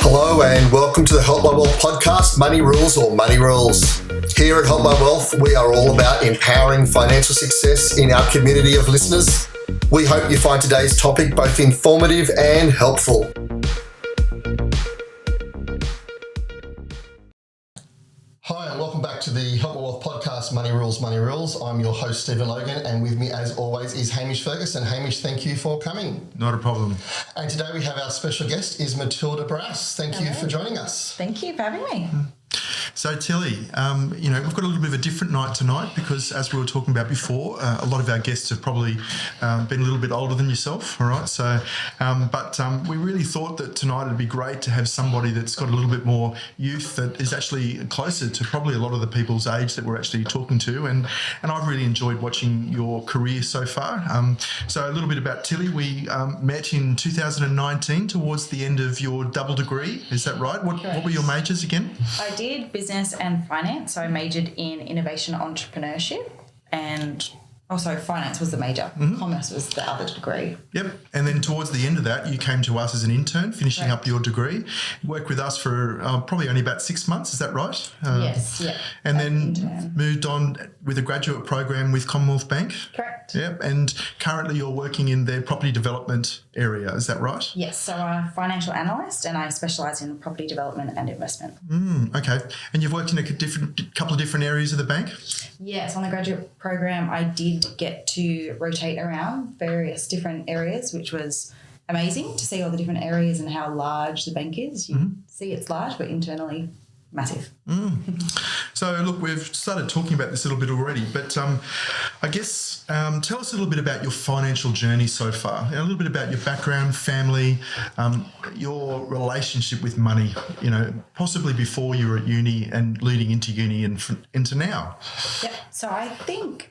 Hello and welcome to the Help My Wealth podcast, Money Rules or Money Rules. Here at Help My Wealth, we are all about empowering financial success in our community of listeners. We hope you find today's topic both informative and helpful. Hi and welcome back to the Help My Wealth podcast, Money Rules, Money Rules. I'm your host, Stephen Logan, and with me as always is Hamish Ferguson. Hamish, thank you for coming. Not a problem. And today we have our special guest is Matilda Barrass. Thank you for joining us. Thank you for having me. So Tilly, we've got a little bit of a different night tonight because, as we were talking about before, a lot of our guests have probably been a little bit older than yourself, all right? So, but we really thought that tonight it'd be great to have somebody that's got a little bit more youth that is actually closer to probably a lot of the people's age that we're actually talking to, and I've really enjoyed watching your career so far. So a little bit about Tilly. We met in 2019 towards the end of your double degree. Is that right? What were your majors again? I did business and finance. So I majored in innovation entrepreneurship and also finance was the major. Mm-hmm. Commerce was the other degree. Yep. And then towards the end of that, you came to us as an intern, finishing up your degree. You worked with us for probably only about 6 months. Is that right? Yes. Yeah. And then moved on with a graduate program with Commonwealth Bank. Correct. Yep. And currently you're working in their property development area. Is that right? Yes. So I'm a financial analyst and I specialise in property development and investment. Okay. And you've worked in a couple of different areas of the bank? Yes. On the graduate program, I did get to rotate around various different areas, which was amazing to see all the different areas and how large the bank is. You see it's large, but internally massive. So, look, we've started talking about this a little bit already, but I guess tell us a little bit about your financial journey so far, a little bit about your background, family, your relationship with money, possibly before you were at uni and leading into uni and into now. Yeah, so I think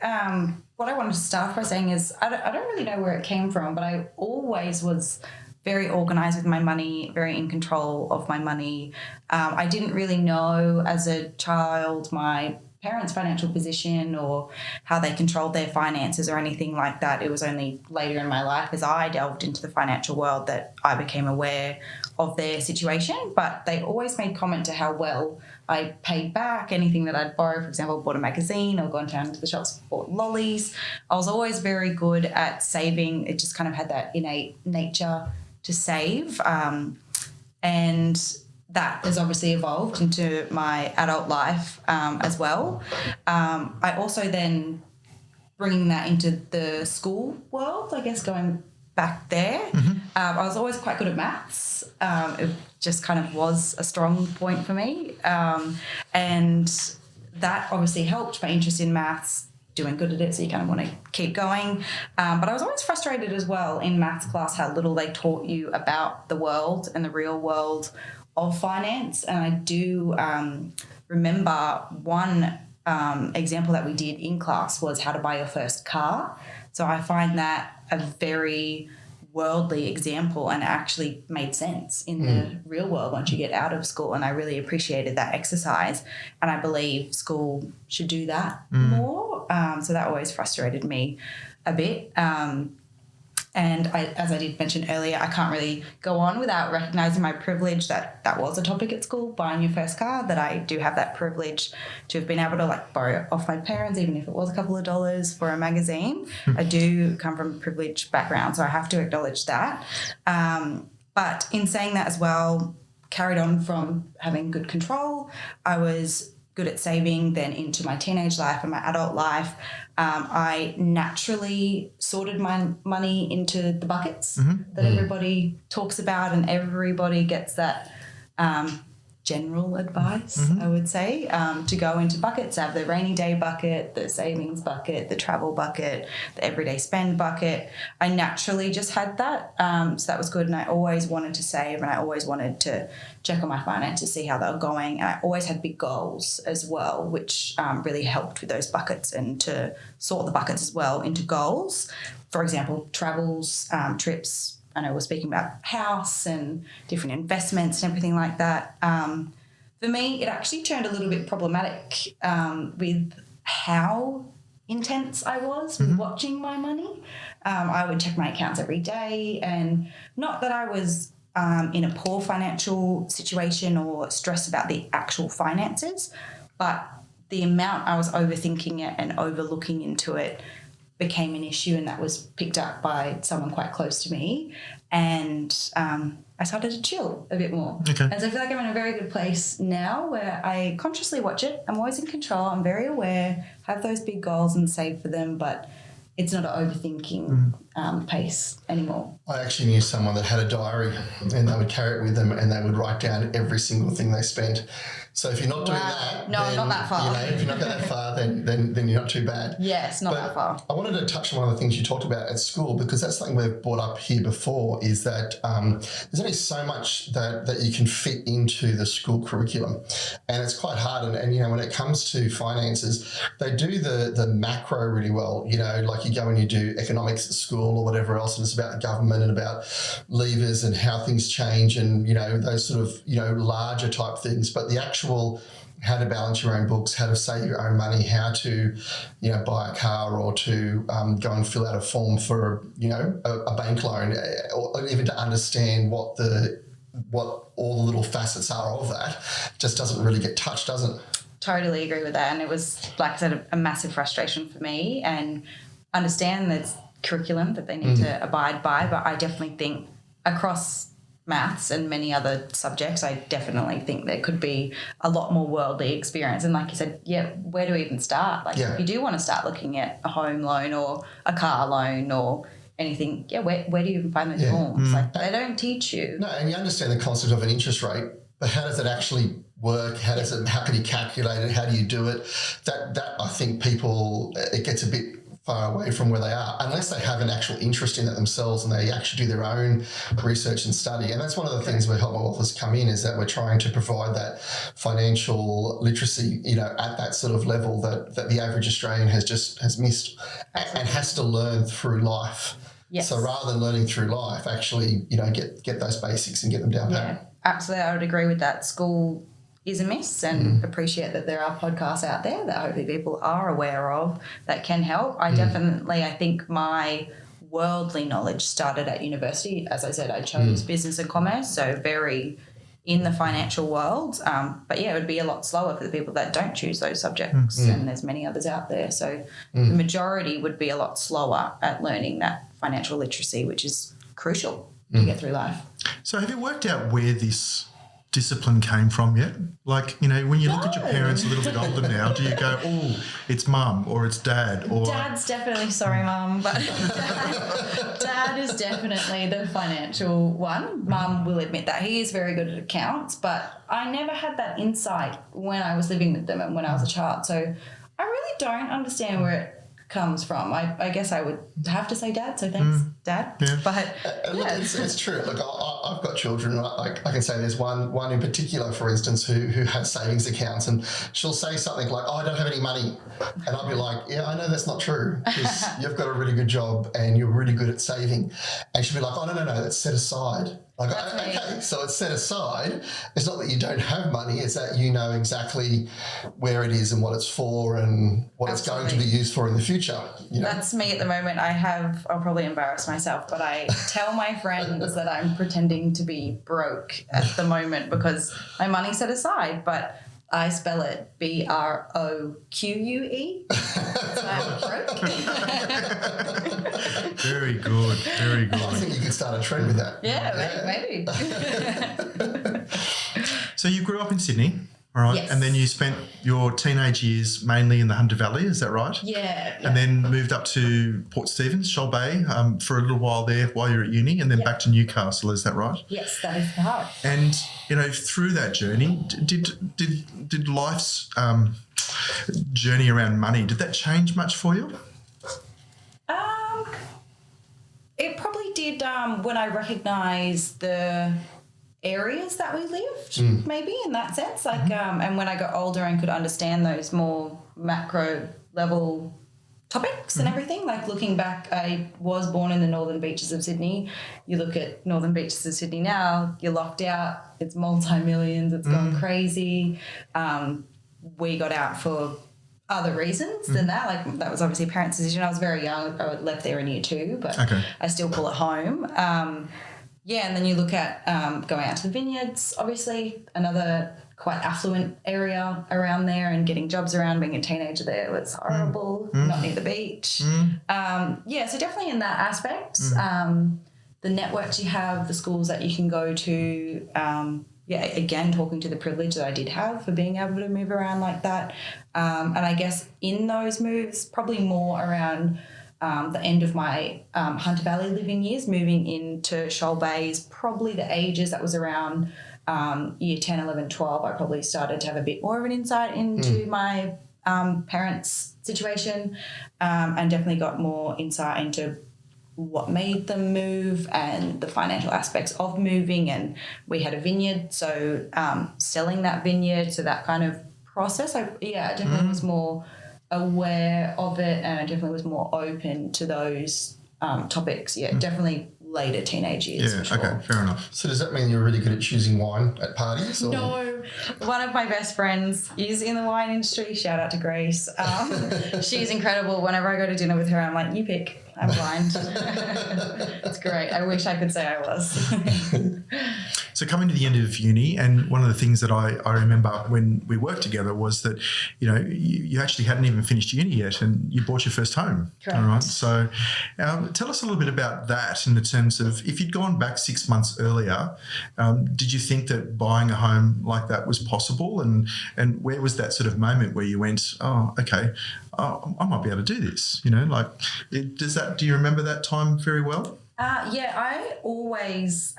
what I wanted to start by saying is I don't really know where it came from, but I always was very organised with my money, very in control of my money. I didn't really know as a child my parents' financial position or how they controlled their finances or anything like that. It was only later in my life as I delved into the financial world that I became aware of their situation. But they always made comment to how well I paid back anything that I'd borrowed. For example, bought a magazine or gone down to the shops, bought lollies. I was always very good at saving. It just kind of had that innate nature to save, and that has obviously evolved into my adult life as well. I also then bringing that into the school world, I guess, going back there. I was always quite good at maths. It just kind of was a strong point for me, and that obviously helped my interest in maths. Doing good at it, so you kind of want to keep going. But I was always frustrated as well in maths class how little they taught you about the world and the real world of finance. And I do remember one example that we did in class was how to buy your first car. So I find that a very worldly example and actually made sense in the real world once you get out of school, and I really appreciated that exercise, and I believe school should do that more, so that always frustrated me a bit, and as I did mention earlier, I can't really go on without recognising my privilege that was a topic at school, buying your first car, that I do have that privilege to have been able to borrow off my parents, even if it was a couple of dollars for a magazine. I do come from a privileged background, so I have to acknowledge that. But in saying that as well, carried on from having good control. I was good at saving, then into my teenage life and my adult life. I naturally sorted my money into the buckets that everybody talks about, and everybody gets that general advice, I would say, to go into buckets. I have the rainy day bucket, the savings bucket, the travel bucket, the everyday spend bucket. I naturally just had that. So that was good. And I always wanted to save, and I always wanted to check on my finances, see how they were going. And I always had big goals as well, which really helped with those buckets and to sort the buckets as well into goals. For example, travels, trips. I know we're speaking about house and different investments and everything like that. For me, it actually turned a little bit problematic with how intense I was with watching my money. I would check my accounts every day, and not that I was in a poor financial situation or stressed about the actual finances, but the amount I was overthinking it and overlooking into it became an issue, and that was picked up by someone quite close to me, and I started to chill a bit more. Okay. And so I feel like I'm in a very good place now where I consciously watch it. I'm always in control. I'm very aware, have those big goals and save for them, but it's not an overthinking pace anymore. I actually knew someone that had a diary, and they would carry it with them, and they would write down every single thing they spent. So if you're not doing that, no, then, not that far. if you're not going that far, then you're not too bad. Yes, not that far. I wanted to touch on one of the things you talked about at school, because that's something we've brought up here before, is that there's only so much that you can fit into the school curriculum, and it's quite hard. And when it comes to finances, they do the macro really well. Like you go and you do economics at school or whatever else, and it's about the government and about levers and how things change, and those sort of larger type things. But the actual how to balance your own books, how to save your own money, how to, buy a car, or to go and fill out a form for, a bank loan, or even to understand what all the little facets are of that, just doesn't really get touched, does it? Totally agree with that. And it was, like I said, a massive frustration for me, and understand there's curriculum that they need to abide by. But I definitely think across maths and many other subjects, I definitely think there could be a lot more worldly experience. And like you said, where do we even start? If you do want to start looking at a home loan or a car loan or anything, where do you even find those forms? They don't teach you. No, and you understand the concept of an interest rate, but how does it actually work? How can you calculate it? How do you do it? That I think people, it gets a bit far away from where they are, unless they have an actual interest in it themselves and they actually do their own research and study. And that's one of the things where Help My Wealth has come in, is that we're trying to provide that financial literacy, at that sort of level that the average Australian has missed and has to learn through life. Yes. So rather than learning through life, actually, get those basics and get them down pat. Yeah, absolutely. I would agree with that. School is a miss, and appreciate that there are podcasts out there that hopefully people are aware of that can help. I think my worldly knowledge started at university. As I said, I chose business and commerce, so very in the financial world. But it would be a lot slower for the people that don't choose those subjects, and there's many others out there. So the majority would be a lot slower at learning that financial literacy, which is crucial to get through life. So have you worked out where this discipline came from yet? When you look at your parents a little bit older now, do you go, oh, it's mum or it's dad? Or Dad's definitely, sorry mum, but dad is definitely the financial one. Mum will admit that. He is very good at accounts, but I never had that insight when I was living with them and when I was a child. So I really don't understand where it comes from. I guess I would have to say dad, so thanks, Dad. Yeah. But Look, it's true. Look, I've got children. I can say there's one in particular, for instance, who has savings accounts, and she'll say something like, "Oh, I don't have any money," and I'll be like, "Yeah, I know that's not true, because you've got a really good job and you're really good at saving," and she'll be like, "Oh, no, that's set aside." Like, okay, so it's set aside. It's not that you don't have money, it's that you know exactly where it is and what it's for and what it's going to be used for in the future. That's me at the moment. I'll probably embarrass myself, but I tell my friends that I'm pretending to be broke at the moment because my money's set aside, but I spell it BROQUE. So I'm broke. Very good, very good. I think you could start a trend with that. Yeah, maybe. So you grew up in Sydney, all right? Yes. And then you spent your teenage years mainly in the Hunter Valley, is that right? Yeah. And then moved up to Port Stephens, Shoal Bay, for a little while there while you were at uni, and then back to Newcastle, is that right? Yes, that is hard. And, through that journey, did life's journey around money, did that change much for you? It probably did when I recognised the areas that we lived, maybe in that sense. And when I got older and could understand those more macro level topics and everything. Like looking back, I was born in the northern beaches of Sydney. You look at northern beaches of Sydney now, you're locked out. It's multi-millions. It's gone crazy. We got out for other reasons than that. Like that was obviously a parent's decision. I was very young. I left there in year 2, but I still call it home. And then you look at going out to the vineyards, obviously another quite affluent area around there, and getting jobs around. Being a teenager there was horrible, not near the beach. So definitely in that aspect, the networks you have, the schools that you can go to, again, talking to the privilege that I did have for being able to move around like that. And I guess in those moves, probably more around the end of my Hunter Valley living years, moving into Shoal Bay is probably the ages that was around year 10, 11, 12. I probably started to have a bit more of an insight into my parents' situation, and definitely got more insight into what made them move and the financial aspects of moving. And we had a vineyard, so selling that vineyard, so that kind of process, I definitely was more aware of it, and I definitely was more open to those topics. Definitely later teenage years. For sure. Okay, fair enough. So does that mean you're really good at choosing wine at parties? Or? No. One of my best friends is in the wine industry. Shout out to Grace. She's incredible. Whenever I go to dinner with her, I'm like, you pick. I'm blind. It's great. I wish I could say I was. So coming to the end of uni, and one of the things that I remember when we worked together was that, you actually hadn't even finished uni yet, and you bought your first home. Correct. All right. So tell us a little bit about that in the terms of, if you'd gone back 6 months earlier, did you think that buying a home like that was possible? And where was that sort of moment where you went, oh, okay, I might be able to do this? Do you remember that time very well? I always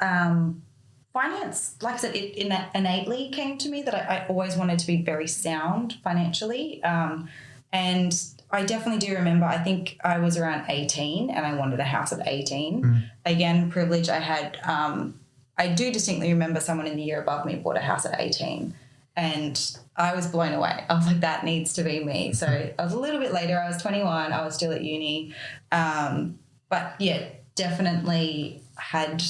finance, like I said, it innately came to me that I always wanted to be very sound financially. And I definitely do remember, I think I was around 18 and I wanted a house at 18. Again, privilege I had. I do distinctly remember someone in the year above me bought a house at 18. And I was blown away. I was like, that needs to be me. So I was a little bit later. I was 21. I was still at uni. But definitely had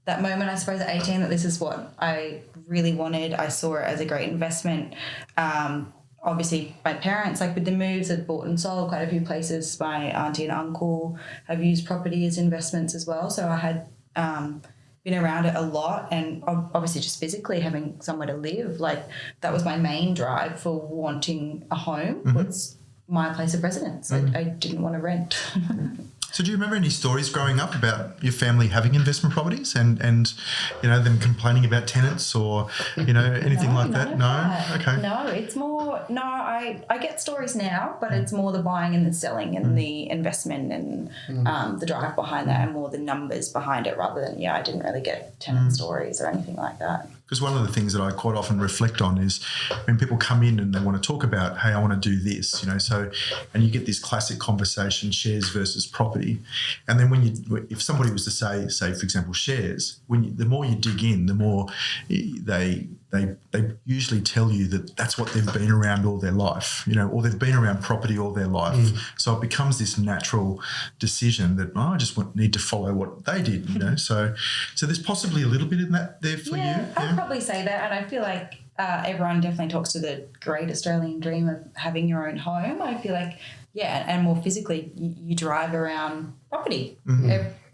that moment, I suppose, at 18, that this is what I really wanted. I saw it as a great investment. Obviously, my parents, like with the moves, had bought and sold quite a few places. My auntie and uncle have used property as investments as well. So I had been around it a lot, and obviously just physically having somewhere to live, like that was my main drive for wanting a home, was my place of residence. I didn't want to rent. So do you remember any stories growing up about your family having investment properties and them complaining about tenants or, anything like that? No? Okay. No, it's more, I get stories now, but it's more the buying and the selling and the investment and the drive behind that, and more the numbers behind it, rather than, I didn't really get tenant stories or anything like that. Because one of the things that I quite often reflect on is when people come in and they want to talk about, hey, I want to do this, and you get this classic conversation, shares versus property. And then if somebody was to say, for example, shares, the more you dig in, the more they usually tell you that that's what they've been around all their life, or they've been around property all their life. So it becomes this natural decision that, I just need to follow what they did, So there's possibly a little bit in that there for you. I'd probably say that. And I feel like everyone definitely talks to the great Australian dream of having your own home. I feel like, and more physically, you drive around property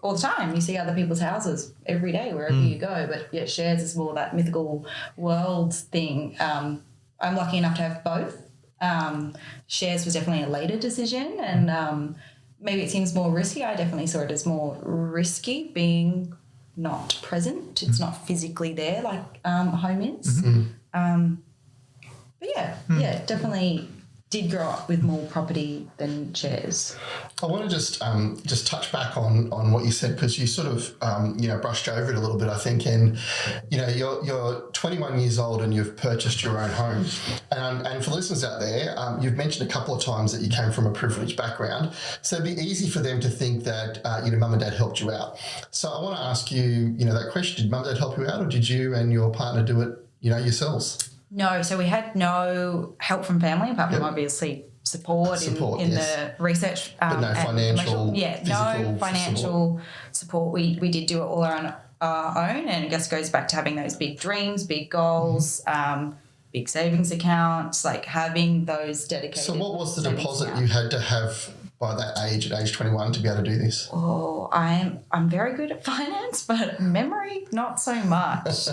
all the time. You see other people's houses every day wherever you go. But shares is more that mythical world thing. I'm lucky enough to have both. Shares was definitely a later decision, and maybe it seems more risky. I definitely saw it as more risky, being not present. It's not physically there like home is. But definitely did grow up with more property than shares. I want to just touch back on what you said, because you sort of brushed over it a little bit, I think. And you're 21 years old and you've purchased your own home. And for listeners out there, you've mentioned a couple of times that you came from a privileged background, so it'd be easy for them to think that mum and dad helped you out. So I want to ask you, that question: did mum and dad help you out, or did you and your partner do it, yourselves? No, so we had no help from family, apart from obviously support in the research. But no financial, no financial support. We did do it all on our own, and I guess goes back to having those big dreams, big goals. big savings accounts, like having those dedicated. So what was the savings deposit accounts. you had to have by that age, at age 21, to be able to do this? Oh, I'm very good at finance, but memory, not so much.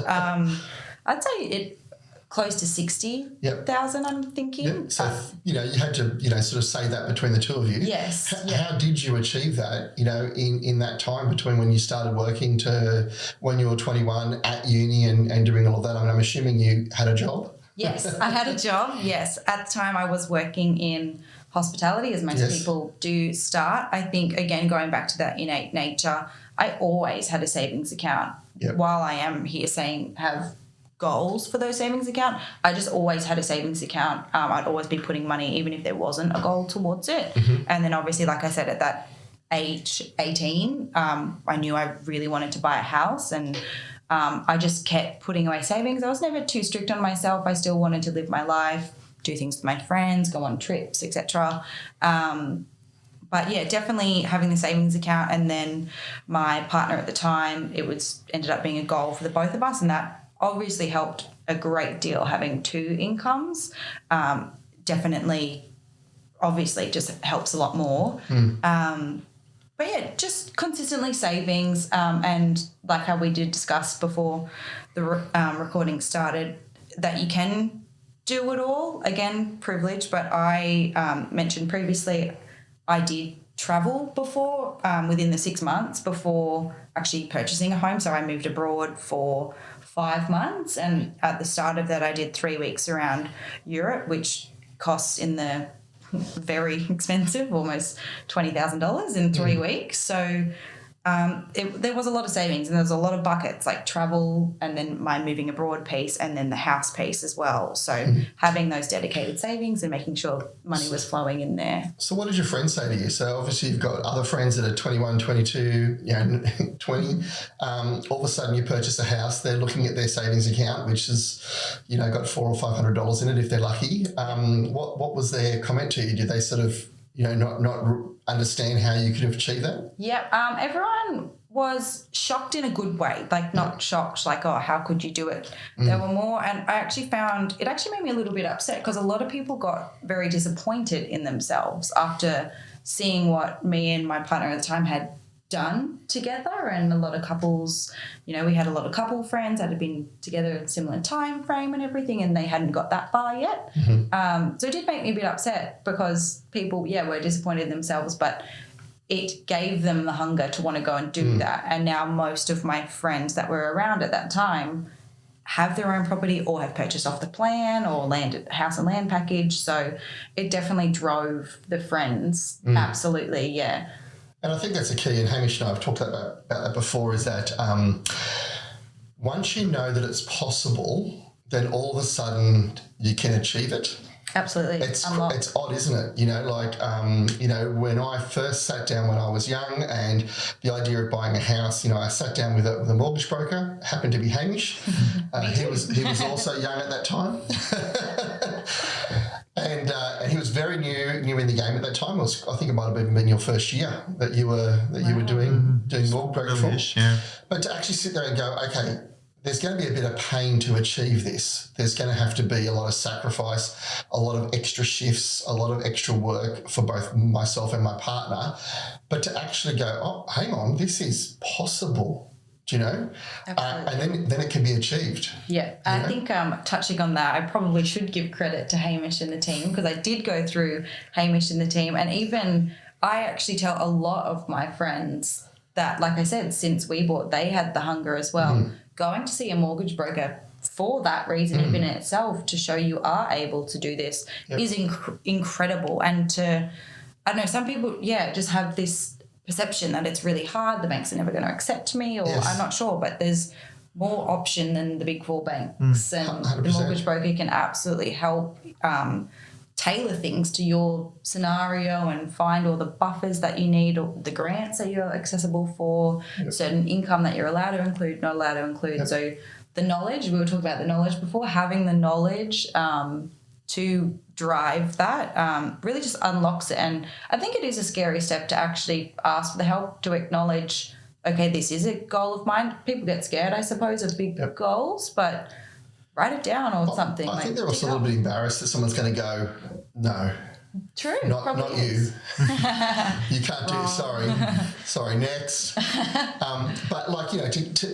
I'd say it close to 60,000, I'm thinking. Yep. So, you had to, sort of say that between the two of you. Yes. How did you achieve that, in that time between when you started working to when you were 21 at uni and doing all of that? I mean, I'm assuming you had a job? Yes, I had a job, yes. At the time I was working in hospitality, as most people do start. I think, again, going back to that innate nature, I always had a savings account. Yep. While I am here saying have goals for those savings account, I just always had a savings account. I'd always be putting money even if there wasn't a goal towards it. And then obviously, like I said, at that age 18, I knew I really wanted to buy a house, and I just kept putting away savings. I was never too strict on myself. I still wanted to live my life, do things with my friends, go on trips, etc. But yeah, definitely having the savings account, and then my partner at the time, ended up being a goal for the both of us, and that obviously helped a great deal having two incomes. Definitely, obviously, just helps a lot more. But yeah, just consistently savings, and like how we did discuss before the recording started, that you can do it all. Again, privilege, but I mentioned previously I did travel before within the 6 months before actually purchasing a home. So I moved abroad for 5 months, and at the start of that I did 3 weeks around Europe, which costs in the very expensive, almost $20,000 in 3 weeks. So there was a lot of savings, and there was a lot of buckets, like travel and then my moving abroad piece and then the house piece as well. So having those dedicated savings and making sure money was flowing in there. So what did your friends say to you? So obviously you've got other friends that are 21, 22, 20. All of a sudden you purchase a house, they're looking at their savings account, which has, got $400 or $500 in it if they're lucky. What was their comment to you? Did they sort of, not understand how you could have achieved that? Yep. Everyone was shocked in a good way, like not shocked like, oh, how could you do it? They were more, and I actually found it actually made me a little bit upset because a lot of people got very disappointed in themselves after seeing what me and my partner at the time had done together. And a lot of couples, we had a lot of couple friends that had been together in a similar time frame and everything, and they hadn't got that far yet. So it did make me a bit upset because people, were disappointed in themselves, but it gave them the hunger to want to go and do that. And now most of my friends that were around at that time have their own property or have purchased off the plan or house and land package. So it definitely drove the friends. Absolutely, yeah. And I think that's a key, and Hamish and I have talked about that before, is that once you know that it's possible, then all of a sudden you can achieve it. Absolutely. It's odd, isn't it? When I first sat down when I was young and the idea of buying a house, I sat down with a mortgage broker, happened to be Hamish. He was also young at that time. And he was very new in the game at that time. I think it might have even been your first year that you were doing mortgage broker for. Yeah. But to actually sit there and go, okay, there's going to be a bit of pain to achieve this. There's going to have to be a lot of sacrifice, a lot of extra shifts, a lot of extra work for both myself and my partner. But to actually go, oh, hang on, this is possible. And then it can be achieved. Yeah, I think touching on that, I probably should give credit to Hamish and the team, because I did go through Hamish and the team, and even I actually tell a lot of my friends that, like I said, since we bought, they had the hunger as well. Going to see a mortgage broker for that reason, even in itself, to show you are able to do this is incredible. And I don't know, some people, just have this perception that it's really hard, the banks are never going to accept me, or I'm not sure, but there's more option than the big four banks, and 100%. the mortgage broker can absolutely help tailor things to your scenario and find all the buffers that you need, or the grants that you're accessible for, certain income that you're allowed to include, not allowed to include. So the knowledge, we were talking about the knowledge before, having the knowledge to drive that really just unlocks it. And I think it is a scary step to actually ask for the help, to acknowledge, okay, this is a goal of mine. People get scared, I suppose, of big goals, but write it down or something. I think they're also a little bit embarrassed that someone's going to go, no. True. Not you. Is. You can't do. Sorry. Next. But like, you know,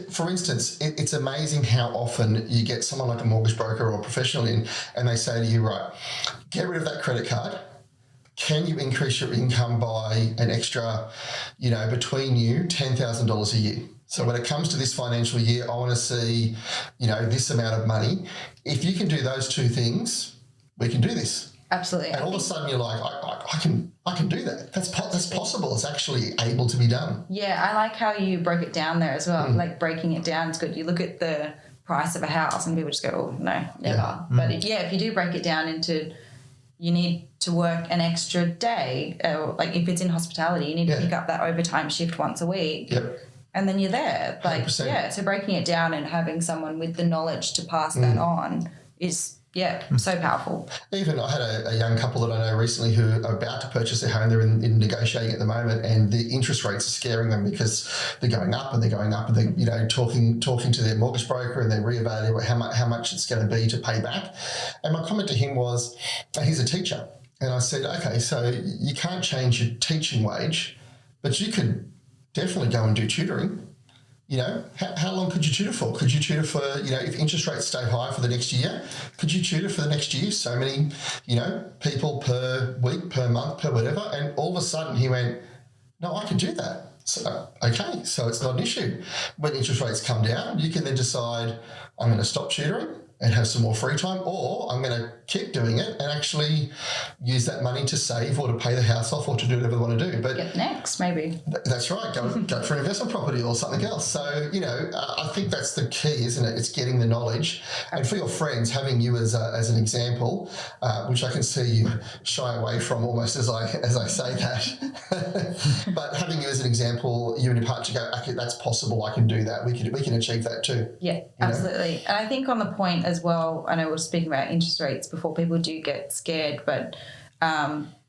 for instance, it's amazing how often you get someone like a mortgage broker or a professional in, and they say to you, right, get rid of that credit card. Can you increase your income by an extra, you know, between you $10,000 a year? So when it comes to this financial year, I want to see, you know, this amount of money. If you can do those two things, we can do this. Absolutely. And all of a sudden you're like, I can do that. That's possible. It's actually able to be done. Yeah, I like how you broke it down there as well. Like breaking it down is good. You look at the price of a house and people just go, oh, no, never. Yeah. But if you do break it down into you need to work an extra day, like if it's in hospitality, you need to pick up that overtime shift once a week. Yep. And then you're there. Like, 100%. So breaking it down and having someone with the knowledge to pass that on is so powerful. Even I had a young couple that I know recently who are about to purchase their home. They're in negotiating at the moment, and the interest rates are scaring them because they're going up and they're going up, and they're, you know, talking to their mortgage broker, and they're reevaluating how much it's going to be to pay back. And my comment to him was, he's a teacher, and I said, okay, so you can't change your teaching wage, but you could definitely go and do tutoring. You know, how long could you tutor for? Could you tutor for, you know, if interest rates stay high for the next year, could you tutor for the next year? So many, you know, people per week, per month, per whatever. And all of a sudden he went, no, I can do that. So, okay, so it's not an issue. When interest rates come down, you can then decide, I'm going to stop tutoring and have some more free time, or I'm going to keep doing it and actually use that money to save or to pay the house off or to do whatever they want to do. But get next, maybe. That's right. Go for an investment property or something else. So, you know, I think that's the key, isn't it? It's getting the knowledge. And for your friends, having you as an example, which I can see you shy away from almost as I say that. But having you as an example, you and your partner to go, okay, that's possible. I can do that. We can achieve that too. Yeah, absolutely. And I think on the point as well, I know we're speaking about interest rates before, people do get scared, but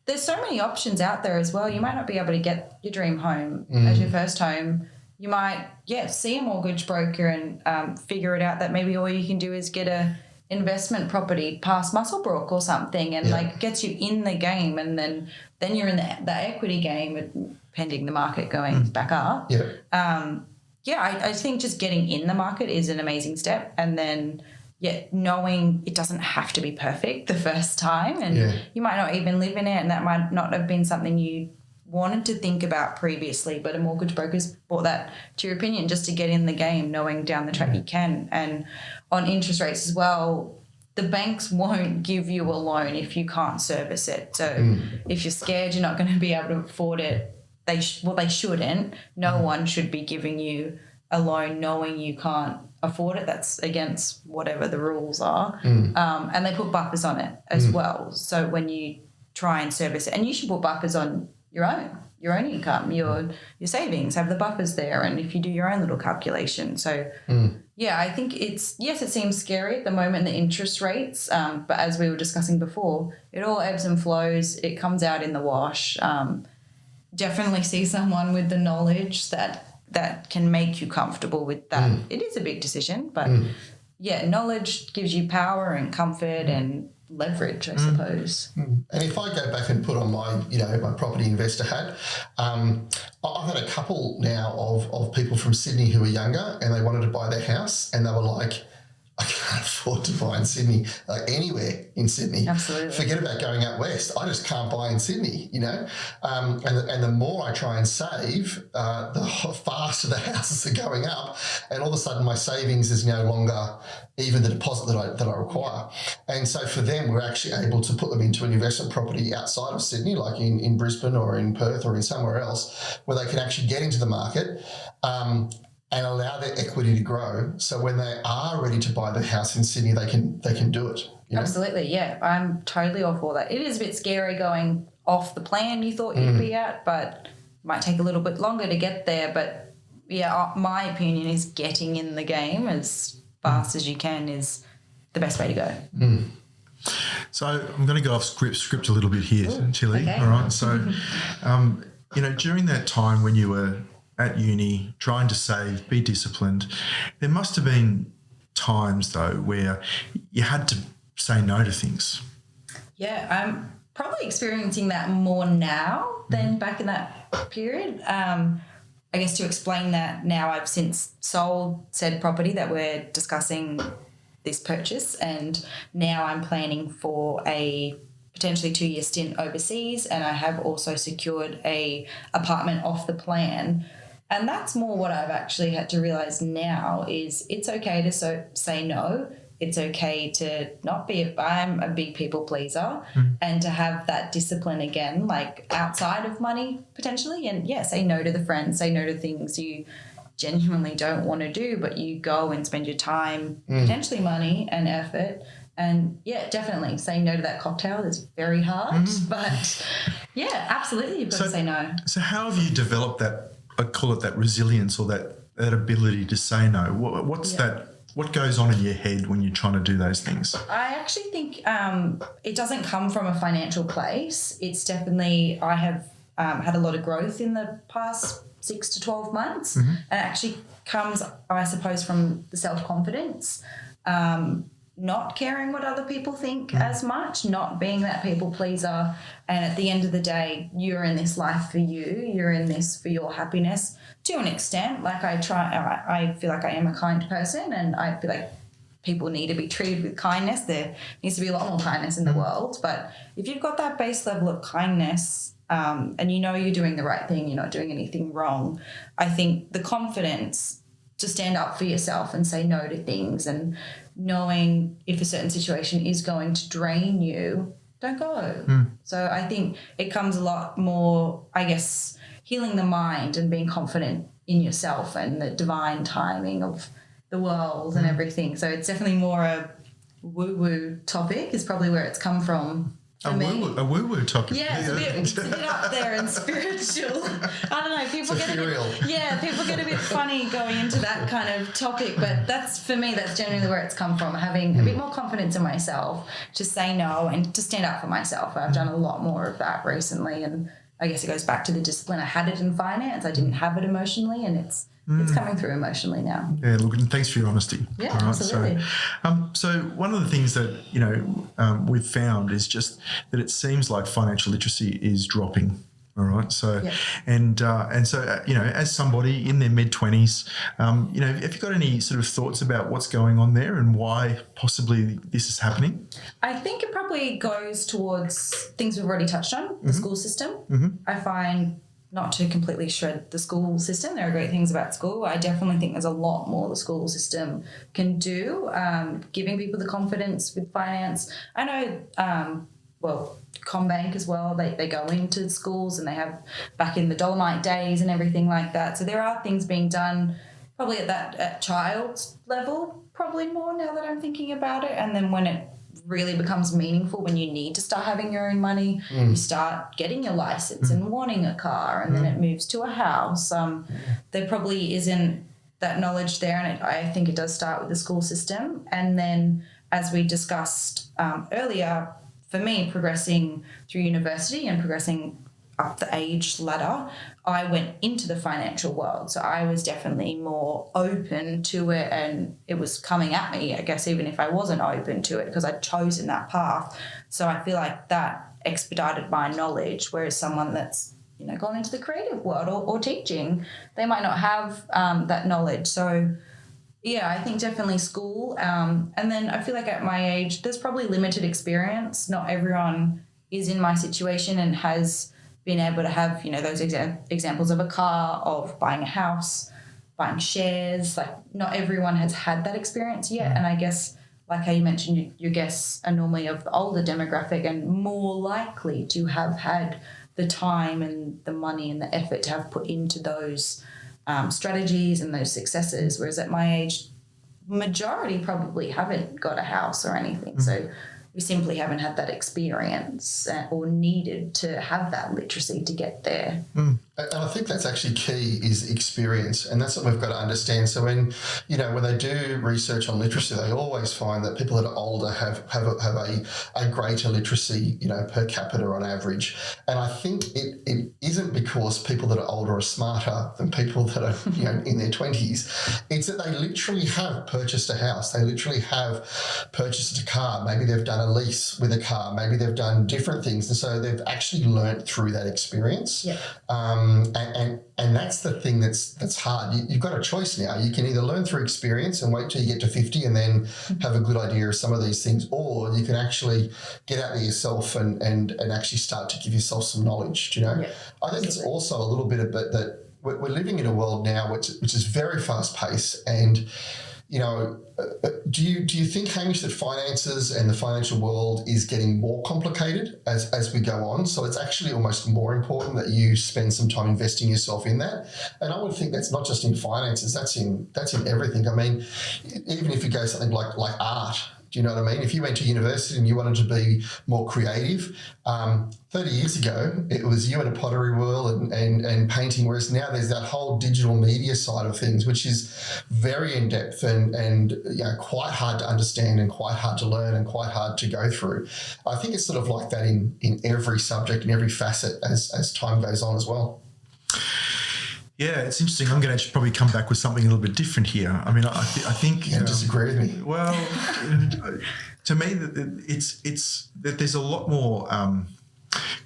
there's so many options out there as well. You might not be able to get your dream home as your first home. You might, see a mortgage broker and figure it out that maybe all you can do is get a investment property past Musselbrook or something, and like gets you in the game, and then you're in the equity game, pending the market going back up. I think just getting in the market is an amazing step, and then knowing it doesn't have to be perfect the first time, and you might not even live in it, and that might not have been something you wanted to think about previously, but a mortgage broker's brought that to your opinion just to get in the game, knowing down the track you can. And on interest rates as well, the banks won't give you a loan if you can't service it. So if you're scared you're not going to be able to afford it, they shouldn't. No one should be giving you a loan knowing you can't afford it. That's against whatever the rules are. And they put buffers on it as well. So when you try and service it, and you should put buffers on your own income, your savings, have the buffers there, and if you do your own little calculation. So I think it seems scary at the moment, the interest rates, but as we were discussing before, it all ebbs and flows. It comes out in the wash. Definitely see someone with the knowledge that can make you comfortable with that. It is a big decision, but knowledge gives you power and comfort and leverage, I suppose. And if I go back and put on my, my property investor hat, I've had a couple now of people from Sydney who are younger, and they wanted to buy their house, and they were like, I can't afford to buy in Sydney, like anywhere in Sydney. Absolutely. Forget about going out west. I just can't buy in Sydney, And the more I try and save, the faster the houses are going up, and all of a sudden my savings is no longer even the deposit that I require. And so for them, we're actually able to put them into an investment property outside of Sydney, like in Brisbane or in Perth or in somewhere else, where they can actually get into the market and allow their equity to grow. So when they are ready to buy the house in Sydney, they can do it. Absolutely, yeah. I'm totally all for that. It is a bit scary going off the plan you thought you'd be at, but it might take a little bit longer to get there. But my opinion is getting in the game as fast as you can is the best way to go. So I'm going to go off script a little bit here, Tilly. Okay. All right. So, during that time when you were at uni, trying to save, be disciplined, there must have been times though where you had to say no to things? Yeah, I'm probably experiencing that more now than back in that period. I guess to explain that, now I've since sold said property that we're discussing this purchase, and now I'm planning for a potentially 2-year stint overseas, and I have also secured a apartment off the plan. And that's more what I've actually had to realise now is it's okay to say no. It's okay to not be, I'm a big people pleaser, and to have that discipline again, like outside of money potentially. And yeah, say no to the friends, say no to things you genuinely don't want to do, but you go and spend your time, potentially money and effort. And yeah, definitely saying no to that cocktail is very hard, but yeah, absolutely you've got to say no. So how have you developed that, I call it that resilience, or that ability to say no? What's that? What goes on in your head when you're trying to do those things? I actually think it doesn't come from a financial place. It's definitely, I have had a lot of growth in the past 6 to 12 months. And it actually comes, I suppose, from the self-confidence, not caring what other people think as much, not being that people pleaser. And at the end of the day, you're in this life for you. You're in this for your happiness to an extent. Like I feel like I am a kind person, and I feel like people need to be treated with kindness. There needs to be a lot more kindness in the world. But if you've got that base level of kindness, and you know you're doing the right thing, you're not doing anything wrong, I think the confidence to stand up for yourself and say no to things, and knowing if a certain situation is going to drain you, don't go. So I think it comes a lot more, I guess, healing the mind and being confident in yourself and the divine timing of the world and everything. So it's definitely more a woo-woo topic is probably where it's come from. A woo-woo topic. Yeah, it's a bit up there and spiritual. I don't know. People get a bit funny going into that kind of topic, but that's, for me, that's generally where it's come from, having a bit more confidence in myself to say no and to stand up for myself. I've done a lot more of that recently, and I guess it goes back to the discipline. I had it in finance. I didn't have it emotionally, and it's coming through emotionally now. Yeah, look, and thanks for your honesty. Yeah, all right, absolutely. So one of the things that, we've found is just that it seems like financial literacy is dropping. All right. So, as somebody in their mid-20s, have you got any sort of thoughts about what's going on there and why possibly this is happening? I think it probably goes towards things we've already touched on, the school system. I find, not to completely shred the school system, there are great things about school. I definitely think there's a lot more the school system can do, giving people the confidence with finance. I know, CommBank as well, they go into schools and they have back in the Dolomite days and everything like that. So there are things being done probably at child's level, probably more now that I'm thinking about it. And then when it really becomes meaningful, when you need to start having your own money, you start getting your license and wanting a car, and then it moves to a house. There probably isn't that knowledge there, and I think it does start with the school system. And then, as we discussed earlier, for me, progressing through university and progressing up the age ladder, I went into the financial world. So I was definitely more open to it, and it was coming at me, I guess, even if I wasn't open to it, because I'd chosen that path. So I feel like that expedited my knowledge, whereas someone that's gone into the creative world or teaching, they might not have that knowledge. So yeah, I think definitely school. And then I feel like at my age, there's probably limited experience. Not everyone is in my situation and has been able to have, those examples of a car, of buying a house, buying shares. Like, not everyone has had that experience yet. And I guess, like how you mentioned, your guests are normally of the older demographic and more likely to have had the time and the money and the effort to have put into those strategies and those successes, whereas at my age, majority probably haven't got a house or anything. So we simply haven't had that experience or needed to have that literacy to get there. And I think that's actually key is experience, and that's what we've got to understand. So when they do research on literacy, they always find that people that are older have a greater literacy, per capita on average. And I think it isn't because people that are older are smarter than people that are in their 20s. It's that they literally have purchased a house. They literally have purchased a car. Maybe they've done a lease with a car. Maybe they've done different things. And so they've actually learnt through that experience. Yeah. And that's the thing that's hard. You've got a choice now. You can either learn through experience and wait till you get to 50 and then have a good idea of some of these things, or you can actually get out there yourself and actually start to give yourself some knowledge, Yeah, I think it's also a little bit of that we're living in a world now which is very fast paced, and do you think, Hamish, that finances and the financial world is getting more complicated as we go on? So it's actually almost more important that you spend some time investing yourself in that. And I would think that's not just in finances, that's in everything. I mean, even if you go something like art, do you know what I mean? If you went to university and you wanted to be more creative, 30 years ago, it was you in a pottery whirl and painting, whereas now there's that whole digital media side of things, which is very in-depth and quite hard to understand and quite hard to learn and quite hard to go through. I think it's sort of like that in every subject, in every facet as time goes on as well. Yeah, it's interesting. I'm going to probably come back with something a little bit different here. I mean, I think you disagree with me. Well, to me, it's that there's a lot more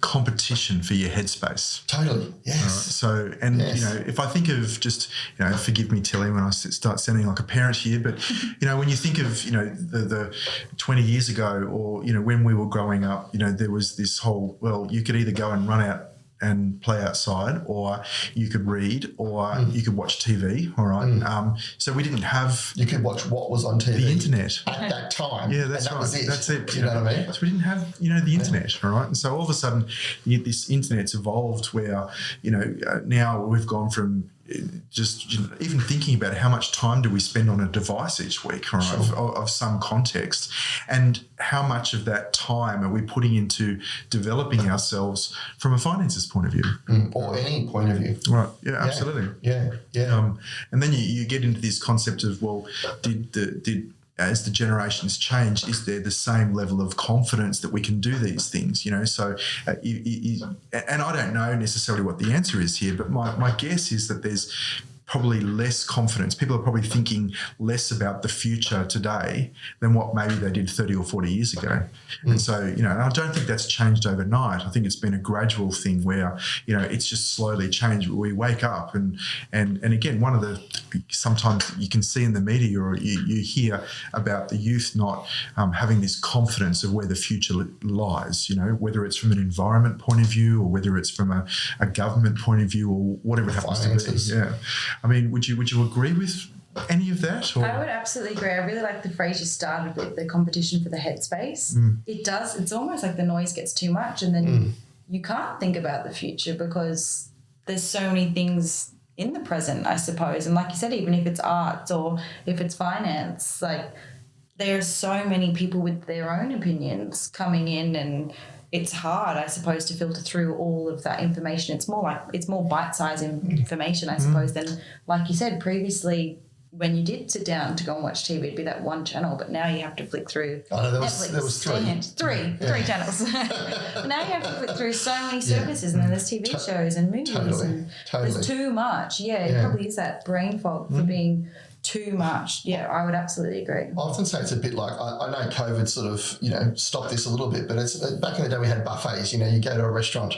competition for your headspace. Totally, yes. So, and yes. If I think of just, forgive me, Tilly, when I start sounding like a parent here, but when you think of the 20 years ago, or when we were growing up, there was this whole, well, you could either go and run out and play outside, or you could read, or you could watch TV, all right? So we didn't have... You could watch what was on TV. The internet. At that time. Yeah, that's and right. Was it. That's it. Do you know what I mean? So we didn't have, the internet, all right? And so all of a sudden, this internet's evolved where, now we've gone from just even thinking about how much time do we spend on a device each week, right, sure. of some context, and how much of that time are we putting into developing ourselves from a finances point of view, or any point of view, right? Yeah, absolutely. Yeah. And then you get into this concept of, well, did as the generations change, is there the same level of confidence that we can do these things? So, and I don't know necessarily what the answer is here, but my guess is that there's probably less confidence. People are probably thinking less about the future today than what maybe they did 30 or 40 years ago. And so, and I don't think that's changed overnight. I think it's been a gradual thing where, it's just slowly changed. We wake up and again, one of the, sometimes you can see in the media or you hear about the youth not having this confidence of where the future lies, whether it's from an environment point of view or whether it's from a government point of view or whatever it happens finances. To be. Yeah. I mean, would you agree with any of that? Or? I would absolutely agree. I really like the phrase you started with, the competition for the headspace. It does. It's almost like the noise gets too much and then you can't think about the future because there's so many things in the present, I suppose. And like you said, even if it's arts or if it's finance, like there are so many people with their own opinions coming in, and it's hard, I suppose, to filter through all of that information. It's more bite-sized information, I suppose, than, like you said, previously when you did sit down to go and watch TV, it'd be that one channel, but now you have to flick through. Oh, no, there was three. Three channels. But now you have to flick through so many services, and then there's TV shows and movies. Totally. There's too much. Yeah, it probably is that brain fog for being too much. Yeah, I would absolutely agree. I often say it's a bit like, I know COVID sort of, stopped this a little bit, but it's back in the day we had buffets, you go to a restaurant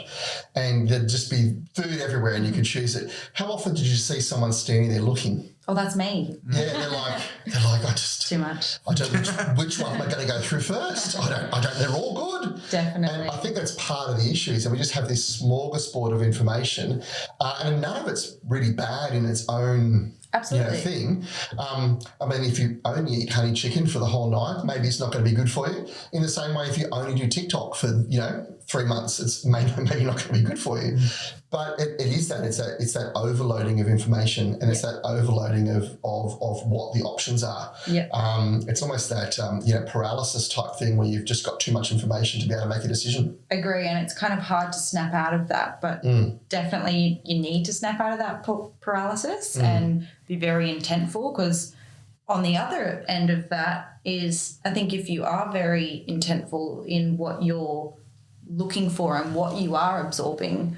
and there'd just be food everywhere and you could choose it. How often did you see someone standing there looking? Oh, that's me. Yeah, they're like, I just... Too much. I don't know which one am I going to go through first? I don't, they're all good. Definitely. And I think that's part of the issue, is that we just have this smorgasbord of information and none of it's really bad in its own... Absolutely. Thing. I mean, if you only eat honey chicken for the whole night, maybe it's not going to be good for you. In the same way, if you only do TikTok for, 3 months, it's maybe not going to be good for you. But it is that. It's that overloading of information, and it's that overloading of what the options are. Yeah. It's almost that paralysis type thing where you've just got too much information to be able to make a decision. Agree, and it's kind of hard to snap out of that, but definitely you need to snap out of that paralysis and be very intentful, because on the other end of that is, I think if you are very intentful in what you're looking for and what you are absorbing,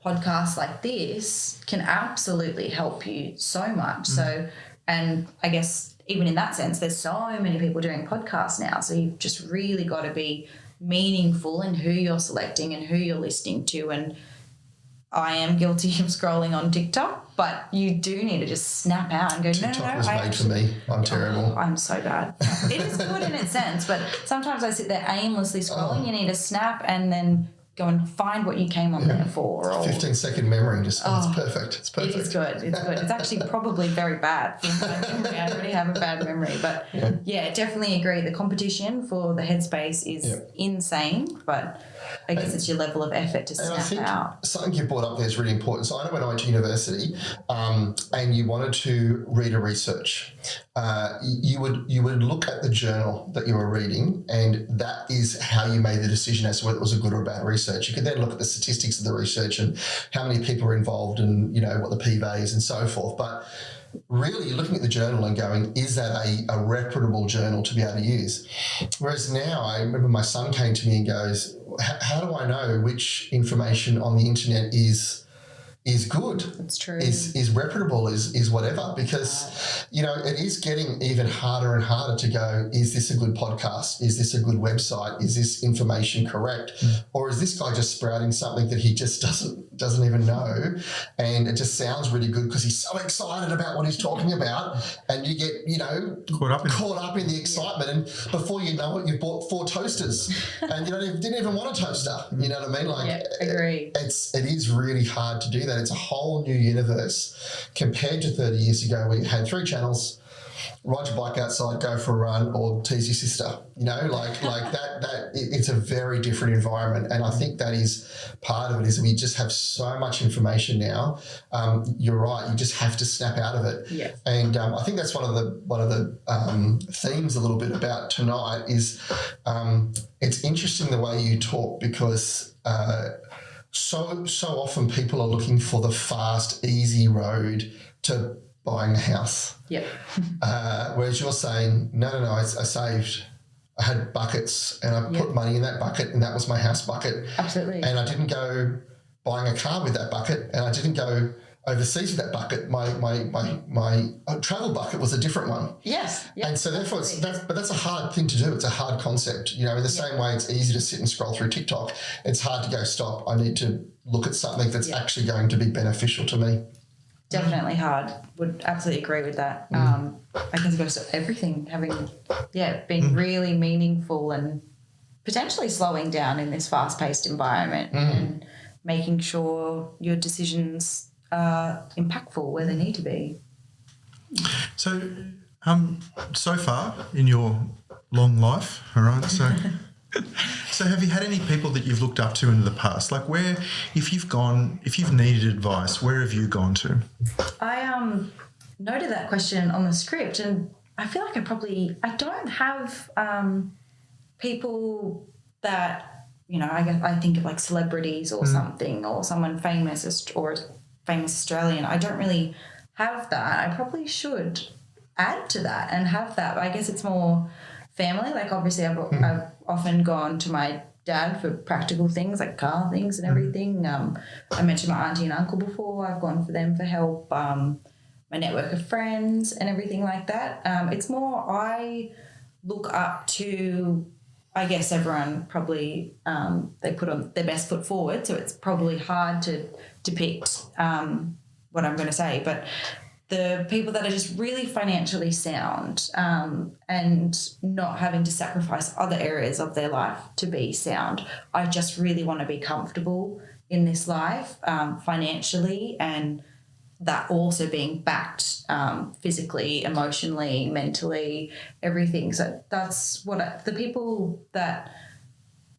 podcasts like this can absolutely help you so much. So, and I guess even in that sense, there's so many people doing podcasts now. So you've just really got to be meaningful in who you're selecting and who you're listening to. And I am guilty of scrolling on TikTok, but you do need to just snap out and go, TikTok was made for me. I'm terrible. I'm so bad. It is good in its sense, but sometimes I sit there aimlessly scrolling. You need to snap and then go and find what you came on there for. Or 15-second memory, it's perfect. It's perfect. It is good. It's good. It's actually probably very bad for my memory. I already have a bad memory. But yeah, definitely agree. The competition for the headspace is insane, but I guess it's your level of effort to snap out. I think something you brought up there is really important. So I know when I went to university and you wanted to read a research, you would look at the journal that you were reading, and that is how you made the decision as to whether it was a good or a bad research. You could then look at the statistics of the research and how many people are involved and, what the p-values and so forth. But really, you're looking at the journal and going, is that a reputable journal to be able to use? Whereas now, I remember my son came to me and goes, how do I know which information on the internet is good? It's true. Is reputable, is whatever, because, it is getting even harder and harder to go, is this a good podcast? Is this a good website? Is this information correct? Or is this guy just sprouting something that he just doesn't even know, and it just sounds really good because he's so excited about what he's talking about, and you get, caught up in the excitement, and before you know it, you've bought 4 toasters and you didn't even want a toaster. You know what I mean? Like, agree. It is really hard to do that. It's a whole new universe compared to 30 years ago. We had 3 channels: ride your bike outside, go for a run, or tease your sister. Like that. It's a very different environment, and I think that is part of it. Is we just have so much information now. You're right. You just have to snap out of it. Yeah. And I think that's one of the themes a little bit about tonight is it's interesting the way you talk, because so often people are looking for the fast, easy road to buying a house. Yep. Whereas you're saying, no, I saved. I had buckets and I put money in that bucket, and that was my house bucket. Absolutely. And I didn't go buying a car with that bucket, and I didn't go overseas with that bucket. My travel bucket was a different one. Yes. Yep. And so therefore that's a hard thing to do. It's a hard concept. In the same way it's easy to sit and scroll through TikTok, it's hard to go, stop, I need to look at something that's actually going to be beneficial to me. Definitely hard. Would absolutely agree with that. I guess it goes to everything, being really meaningful and potentially slowing down in this fast-paced environment and making sure your decisions are impactful where they need to be. So, so far in your long life, all right, so have you had any people that you've looked up to in the past? Like, where, if you've needed advice, where have you gone to? I noted that question on the script, and I feel like I don't have people that, I think of like celebrities or something, or someone famous or famous Australian. I don't really have that. I probably should add to that and have that. But I guess it's more family. Like, obviously I've often gone to my dad for practical things like car things and everything. I mentioned my auntie and uncle before. I've gone for them for help. My network of friends and everything like that. It's more I look up to, I guess everyone probably, they put on their best foot forward, so it's probably hard to depict what I'm going to say, but the people that are just really financially sound and not having to sacrifice other areas of their life to be sound. I just really want to be comfortable in this life financially, and that also being backed physically, emotionally, mentally, everything. So that's what the people that,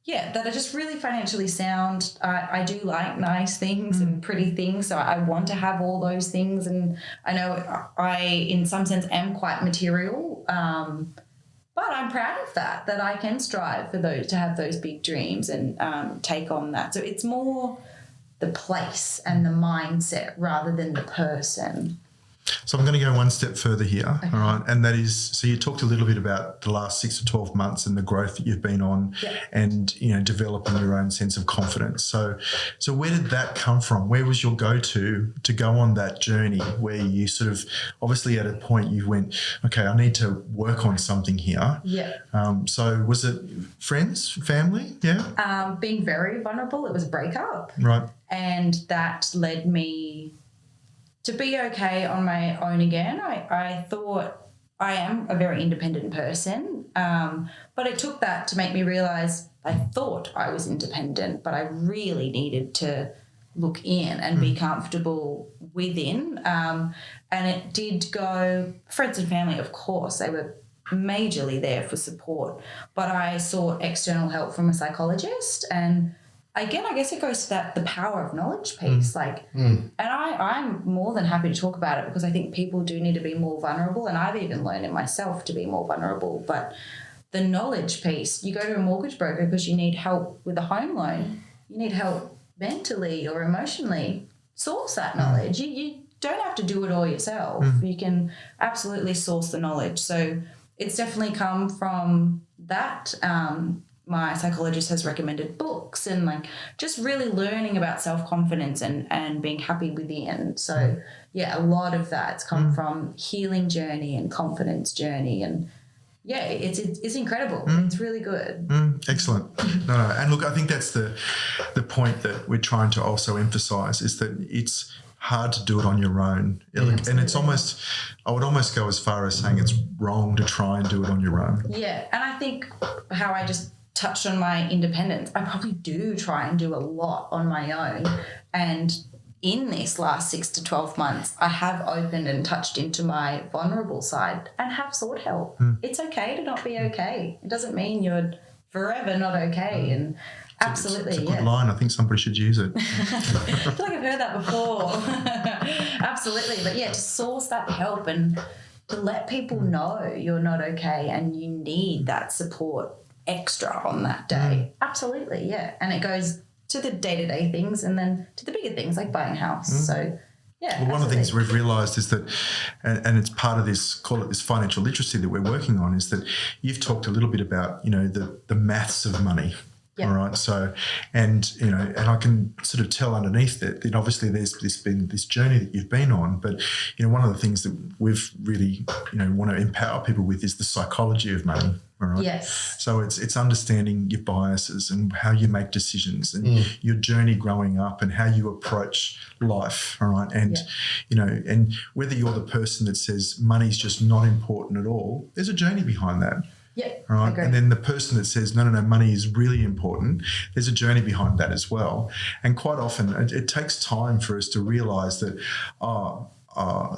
that are just really financially sound. I do like nice things and pretty things, so I want to have all those things. And I know I, in some sense, am quite material, but I'm proud of that I can strive for those, to have those big dreams and take on that. So it's more the place and the mindset rather than the person. So I'm going to go one step further here, all right? And that is, so you talked a little bit about the last 6 to 12 months and the growth that you've been on and, developing your own sense of confidence. So where did that come from? Where was your go-to to go on that journey where you sort of, obviously at a point you went, okay, I need to work on something here. Yeah. So was it friends, family? Yeah. Being very vulnerable. It was a breakup. Right. And that led me to be okay on my own again. I thought I am a very independent person, but it took that to make me realise I thought I was independent, but I really needed to look in and be comfortable within. And it did go, friends and family, of course, they were majorly there for support, but I sought external help from a psychologist. And again, I guess it goes to that, the power of knowledge piece. And I'm more than happy to talk about it because I think people do need to be more vulnerable, and I've even learned in myself to be more vulnerable. But the knowledge piece, you go to a mortgage broker because you need help with a home loan. You need help mentally or emotionally. Source that knowledge. You don't have to do it all yourself. You can absolutely source the knowledge. So it's definitely come from that. My psychologist has recommended books and just really learning about self-confidence and being happy within. So a lot of that's come from healing journey and confidence journey, and it's incredible. It's really good. Excellent. No, and look, I think that's the point that we're trying to also emphasise is that it's hard to do it on your own. And it's almost, I would almost go as far as saying it's wrong to try and do it on your own. Yeah, and I think how I just touched on my independence, I probably do try and do a lot on my own. And in this last 6 to 12 months, I have opened and touched into my vulnerable side and have sought help. It's okay to not be okay. It doesn't mean you're forever not okay. And absolutely, it's a good line. I think somebody should use it. I feel like I've heard that before. Absolutely. But to source that help and to let people know you're not okay and you need that support extra on that day. Absolutely, and it goes to the day-to-day things and then to the bigger things like buying a house. So one of the things we've realised is that, and it's part of this, call it this financial literacy that we're working on, is that you've talked a little bit about the maths of money. All right. So, and I can sort of tell underneath that obviously there's been this journey that you've been on, but one of the things that we've really want to empower people with is the psychology of money. All right. Yes. So it's understanding your biases and how you make decisions and your journey growing up and how you approach life. All right. And and whether you're the person that says money's just not important at all, there's a journey behind that. Yeah. Right. And then the person that says, no, money is really important, there's a journey behind that as well. And quite often it takes time for us to realise that,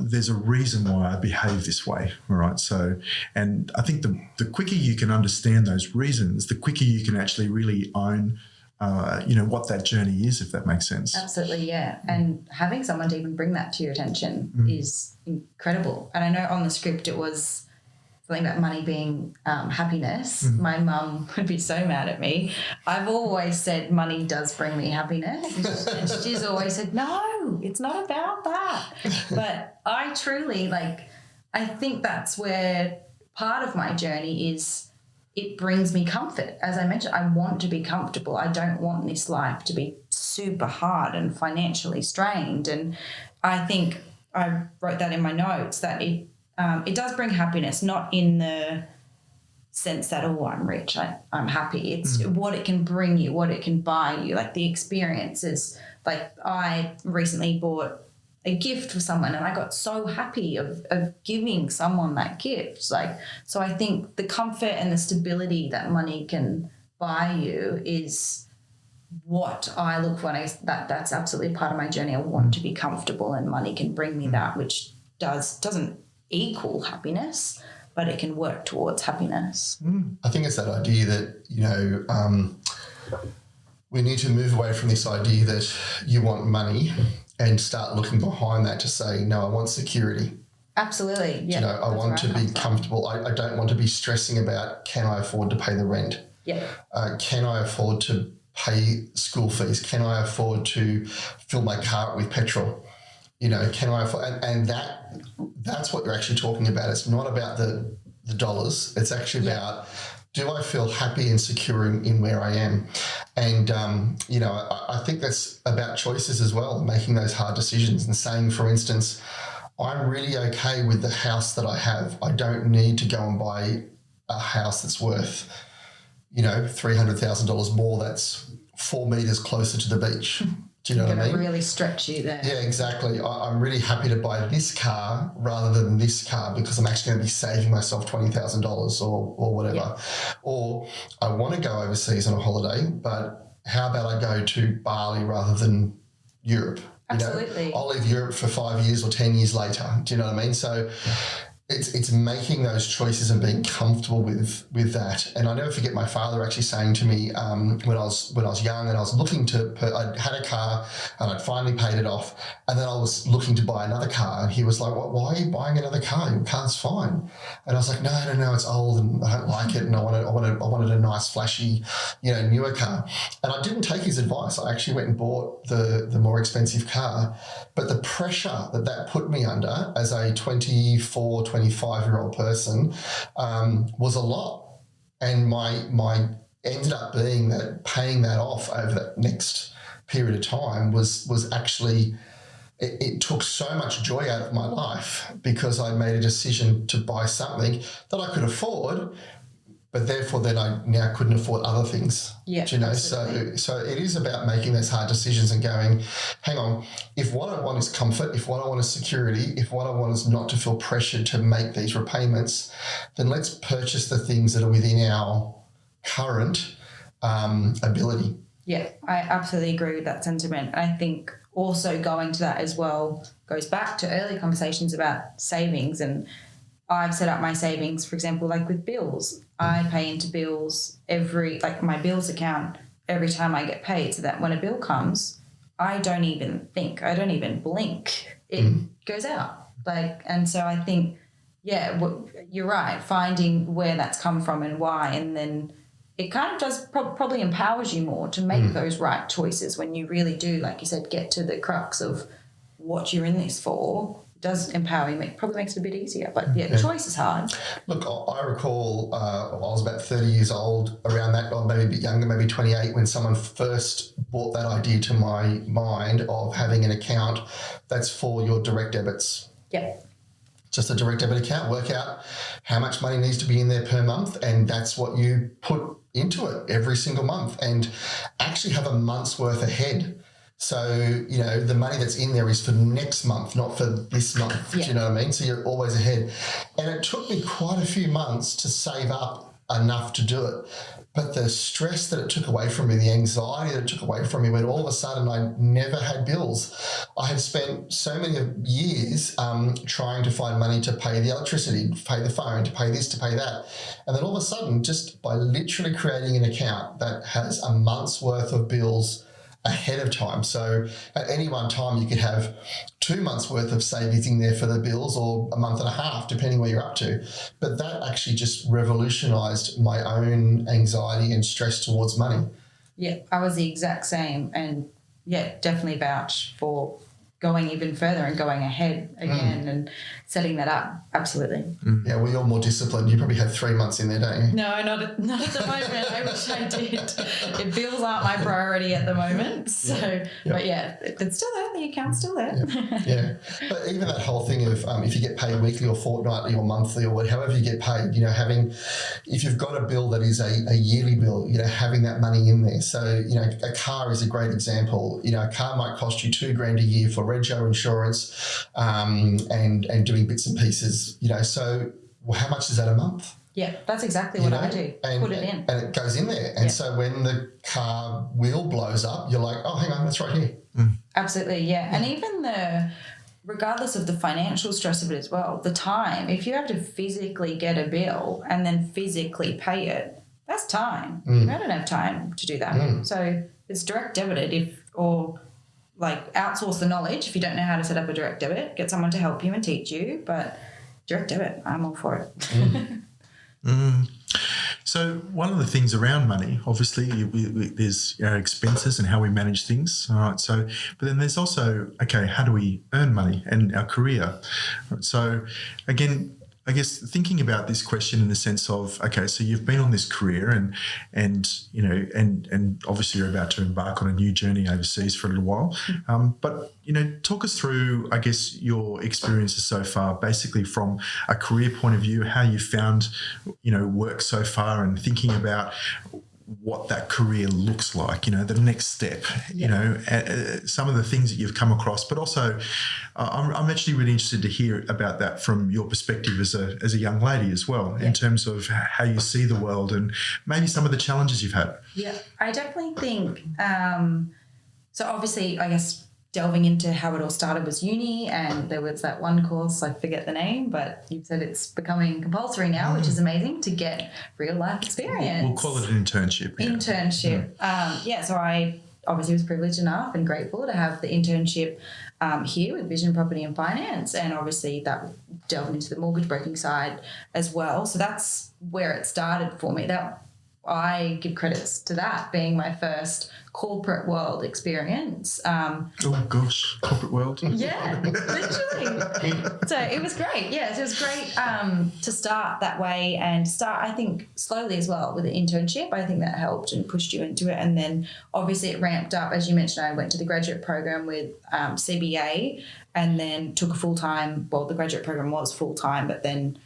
there's a reason why I behave this way. All right. So, and I think the quicker you can understand those reasons, the quicker you can actually really own what that journey is, if that makes sense. Absolutely, yeah. And having someone to even bring that to your attention is incredible. And I know on the script it was something about money being happiness. My mum would be so mad at me. I've always said money does bring me happiness. And she's always said, no, it's not about that. But I truly, I think that's where part of my journey is it brings me comfort. As I mentioned, I want to be comfortable. I don't want this life to be super hard and financially strained. And I think I wrote that in my notes that it does bring happiness, not in the sense that, I'm rich, I'm happy. It's what it can bring you, what it can buy you, the experiences. I recently bought a gift for someone and I got so happy of giving someone that gift. So I think the comfort and the stability that money can buy you is what I look for. And that's absolutely part of my journey. I want to be comfortable and money can bring me that, which doesn't equal happiness, but it can work towards happiness. I think it's that idea that, we need to move away from this idea that you want money and start looking behind that to say, no, I want security. Absolutely. Yeah. I want to be comfortable. I don't want to be stressing about, can I afford to pay the rent? Yeah. Can I afford to pay school fees? Can I afford to fill my car up with petrol? Can I afford, and that's what you're actually talking about. It's not about the dollars. It's actually about, do I feel happy and secure in where I am? And, I think that's about choices as well, making those hard decisions and saying, for instance, I'm really okay with the house that I have. I don't need to go and buy a house that's worth, $300,000 more. That's 4 meters closer to the beach. Do you know what I mean? Really stretch you there. Yeah, exactly. I'm really happy to buy this car rather than this car because I'm actually going to be saving myself $20,000 or whatever. Yeah. Or I want to go overseas on a holiday, but how about I go to Bali rather than Europe? Absolutely. I'll leave Europe for 5 years or 10 years later. Do you know what I mean? So it's making those choices and being comfortable with that. And I never forget my father actually saying to me when I was young and I was looking I had a car and I'd finally paid it off, and then I was looking to buy another car, and he was like, why are you buying another car? Your car's fine. And I was like, no, it's old and I don't like it, and I wanted a nice flashy, newer car. And I didn't take his advice. I actually went and bought the more expensive car. But the pressure that put me under as a 25-year-old person was a lot, and my ended up being that paying that off over that next period of time was actually it took so much joy out of my life because I made a decision to buy something that I could afford, but therefore then I now couldn't afford other things. Yeah, absolutely. So it is about making those hard decisions and going, hang on, if what I want is comfort, if what I want is security, if what I want is not to feel pressured to make these repayments, then let's purchase the things that are within our current ability. Yeah, I absolutely agree with that sentiment. I think also going to that as well goes back to earlier conversations about savings, and I've set up my savings, for example, like with bills. I pay into bills my bills account every time I get paid, so that when a bill comes, I don't even think, I don't even blink. It goes out. And so I think, you're right, finding where that's come from and why, and then it kind of does probably empowers you more to make those right choices when you really do, like you said, get to the crux of what you're in this for. Does empower you, probably makes it a bit easier. But choice is hard. Look, I recall I was about 30 years old around that, or maybe a bit younger, maybe 28, when someone first brought that idea to my mind of having an account that's for your direct debits. Yeah. Just a direct debit account, work out how much money needs to be in there per month, and that's what you put into it every single month, and actually have a month's worth ahead. So, the money that's in there is for next month, not for this month. Yeah. Do you know what I mean? So you're always ahead. And it took me quite a few months to save up enough to do it. But the stress that it took away from me, the anxiety that it took away from me, when all of a sudden I never had bills. I had spent so many years trying to find money to pay the electricity, to pay the phone, to pay this, to pay that. And then all of a sudden, just by literally creating an account that has a month's worth of bills ahead of time. So at any one time you could have 2 months worth of savings in there for the bills, or a month and a half, depending where you're up to. But that actually just revolutionised my own anxiety and stress towards money. Yeah, I was the exact same, and definitely vouch for going even further and going ahead again and setting that up. Absolutely. Yeah, well, you're more disciplined. You probably have 3 months in there, don't you? No, not at the moment. I wish I did. Bills aren't my priority at the moment. So, but it's still there. The account's still there. Yeah. But even that whole thing of if you get paid weekly or fortnightly or monthly or however you get paid, if you've got a bill that is a yearly bill, having that money in there. So, a car is a great example. A car might cost you $2,000 a year for rego insurance and doing bits and pieces, so how much is that a month? Yeah, that's exactly what I do. Put it in. And it goes in there. And so when the car wheel blows up, you're like, oh, hang on, that's right here. Absolutely, yeah. And even regardless of the financial stress of it as well, the time, if you have to physically get a bill and then physically pay it, that's time. I don't have time to do that. So it's direct debited or like outsource the knowledge. If you don't know how to set up a direct debit, get someone to help you and teach you. But direct debit, I'm all for it. So one of the things around money, obviously, there's our expenses and how we manage things. All right. So, but then there's also, okay, how do we earn money and our career? So, again, I guess thinking about this question in the sense of, okay, so you've been on this career and you know, and obviously you're about to embark on a new journey overseas for a little while. But, you know, talk us through, I guess, your experiences so far, basically from a career point of view, how you found, you know, work so far and thinking about what that career looks like, you know, the next step, you know, some of the things that you've come across, but also I'm actually really interested to hear about that from your perspective as a young lady as well, in terms of how you see the world and maybe some of the challenges you've had. Yeah, I definitely think, so obviously, I guess, delving into how it all started was uni, and there was that one course, I forget the name, but you've said it's becoming compulsory now, which is amazing, to get real life experience. We'll call it an internship. So I obviously was privileged enough and grateful to have the internship here with Vision Property and Finance, and obviously that delved into the mortgage broking side as well. So that's where it started for me. That I give credits to that being my first corporate world experience. Oh gosh, corporate world. Yeah, literally. So it was great. Yeah, so it was great to start that way and start, I think, slowly as well with the internship. I think that helped and pushed you into it. And then obviously it ramped up. As you mentioned, I went to the graduate program with CBA and then took a full-time, well, the graduate program was full-time, but then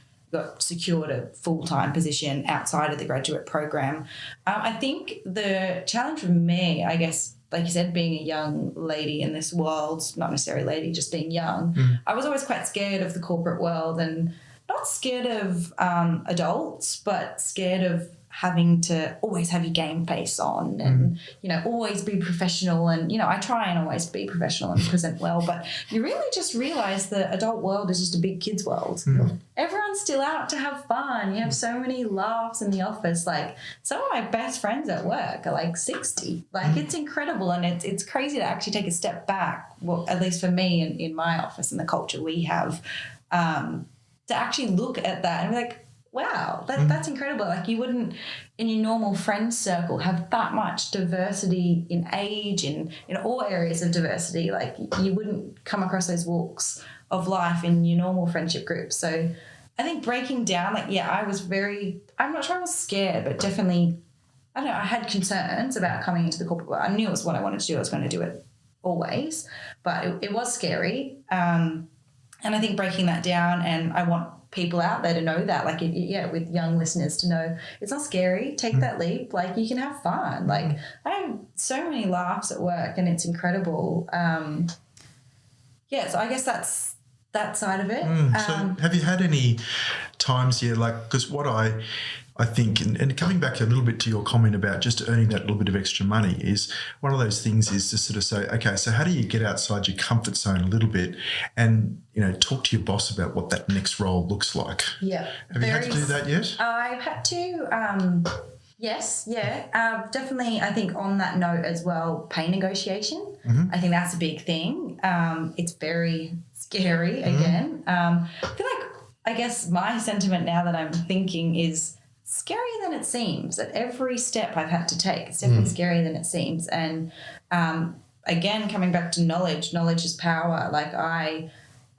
secured a full-time position outside of the graduate program. I think the challenge for me, I guess, like you said, being a young lady in this world, not necessarily lady, just being young, I was always quite scared of the corporate world, and not scared of adults, but scared of having to always have your game face on and, you know, always be professional. And, you know, I try and always be professional and present well, but you really just realise the adult world is just a big kids world. Everyone's still out to have fun. You have so many laughs in the office. Like, some of my best friends at work are like 60. Like, it's incredible, and it's crazy to actually take a step back, well, at least for me in my office and the culture we have, to actually look at that and be like, wow, that's incredible. Like, you wouldn't, in your normal friend circle, have that much diversity in age, in all areas of diversity. Like, you wouldn't come across those walks of life in your normal friendship groups. So I think breaking down, like, yeah, I'm not sure I was scared, but definitely, I don't know, I had concerns about coming into the corporate world. I knew it was what I wanted to do. I was going to do it always, but it was scary. And I think breaking that down, and I want people out there to know that, like, with young listeners to know it's not scary. Take that leap. Like, you can have fun. Like, I have so many laughs at work, and it's incredible. So I guess that's that side of it. So have you had any times here, like, because what I think, and coming back a little bit to your comment about just earning that little bit of extra money, is one of those things is to sort of say, okay, so how do you get outside your comfort zone a little bit and, you know, talk to your boss about what that next role looks like? Yeah. Have you had to do that yet? I've had to, yes, yeah. Definitely, I think on that note as well, pay negotiation. I think that's a big thing. It's very scary again. I feel like, I guess my sentiment now that I'm thinking is, scarier than it seems. At every step I've had to take, it's definitely scarier than it seems. And again, coming back to knowledge is power. Like, I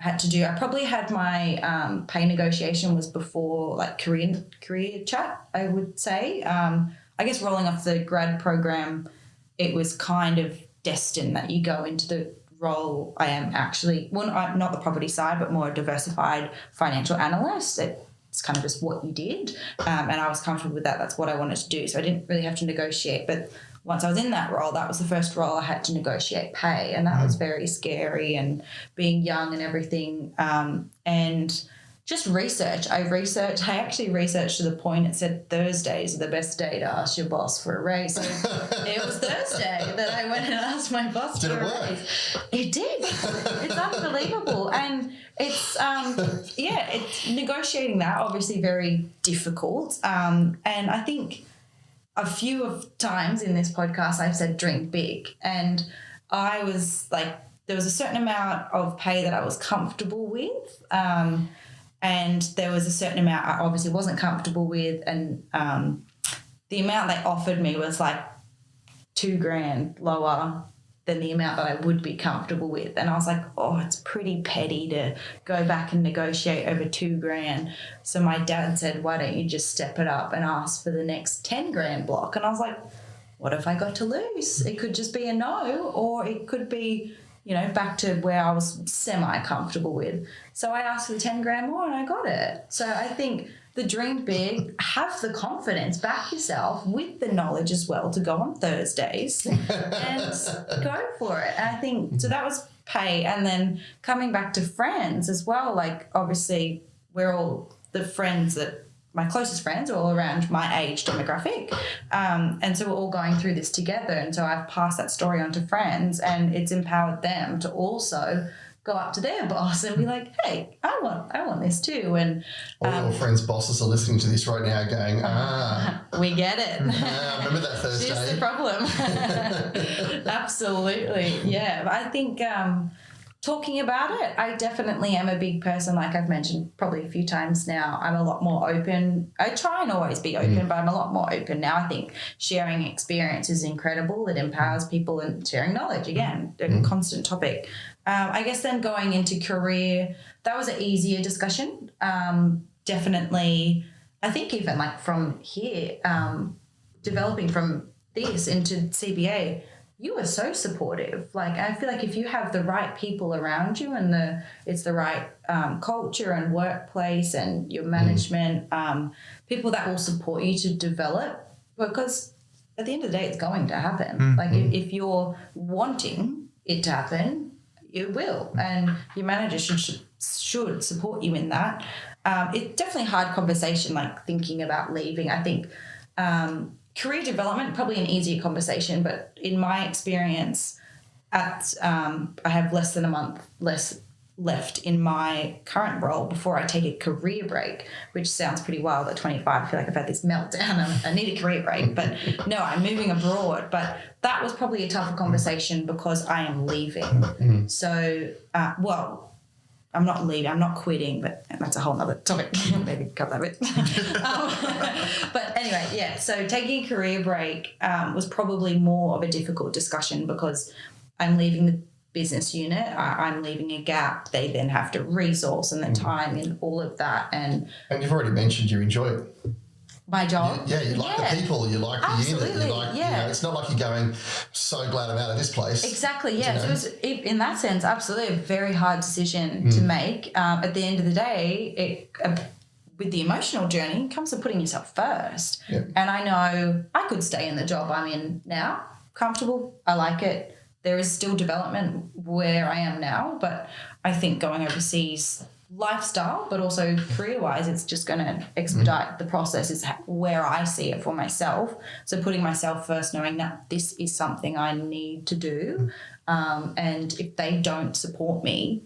probably had my pay negotiation was before, like, career chat, I would say. I guess rolling off the grad program, it was kind of destined that you go into the role I am actually, well, not the property side, but more a diversified financial analyst. It's kind of just what you did, and I was comfortable with that. That's what I wanted to do, so I didn't really have to negotiate. But once I was in that role, that was the first role I had to negotiate pay, and that was very scary, and being young and everything, and just research. I actually researched to the point it said Thursdays are the best day to ask your boss for a raise. So it was Thursday that I went and asked my boss for a raise. It did. It's unbelievable. And it's, it's negotiating that, obviously very difficult. And I think a few of times in this podcast I've said drink big, and I was like, there was a certain amount of pay that I was comfortable with, and there was a certain amount I obviously wasn't comfortable with, and the amount they offered me was like $2,000 lower than the amount that I would be comfortable with. And I was like, oh, it's pretty petty to go back and negotiate over $2,000. So my dad said, why don't you just step it up and ask for the next $10,000 block? And I was like, what if I got to lose? It could just be a no, or it could be, back to where I was semi-comfortable with. So I asked for the $10,000 more and I got it. So I think the dream big, have the confidence, back yourself with the knowledge as well to go on Thursdays and go for it. And I think, so that was pay. And then coming back to friends as well, like obviously we're all the friends that, my closest friends are all around my age demographic. And so we're all going through this together. And so I've passed that story on to friends, and it's empowered them to also go up to their boss and be like, hey, I want this too. And all your friends' bosses are listening to this right now going, we get it. Remember that Thursday? Here's the problem. Absolutely. Yeah. But I think talking about it, I definitely am a big person, like I've mentioned probably a few times now. I'm a lot more open. I try and always be open, but I'm a lot more open now. I think sharing experience is incredible. It empowers people, and sharing knowledge, again, a constant topic. I guess then going into career, that was an easier discussion. Definitely, I think even like from here, developing from this into CBA, you were so supportive. Like, I feel like if you have the right people around you, and it's the right culture and workplace and your management, people that will support you to develop, because at the end of the day, it's going to happen. Like if you're wanting it to happen, it will, and your manager should support you in that. It's definitely a hard conversation, like thinking about leaving. I think career development, probably an easier conversation, but in my experience, I have less than a month left in my current role before I take a career break, which sounds pretty wild at 25. I feel like I've had this meltdown. I need a career break, but no, I'm moving abroad. But that was probably a tougher conversation because I am leaving. So, I'm not leaving, I'm not quitting, but that's a whole nother topic. Maybe cut that bit. But anyway, yeah, so taking a career break was probably more of a difficult discussion because I'm leaving the business unit, I'm leaving a gap. They then have to resource and the time in all of that. And you've already mentioned you enjoy it. My job? You like the people, you like the unit, you like, it's not like you're going, so glad I'm out of this place. Exactly, yeah. So it was, in that sense, absolutely a very hard decision to make. At the end of the day, with the emotional journey, it comes to putting yourself first. Yep. And I know I could stay in the job I'm in now, comfortable, I like it. There is still development where I am now, but I think going overseas, lifestyle, but also career-wise, it's just going to expedite the process is where I see it for myself. So putting myself first, knowing that this is something I need to do, and if they don't support me,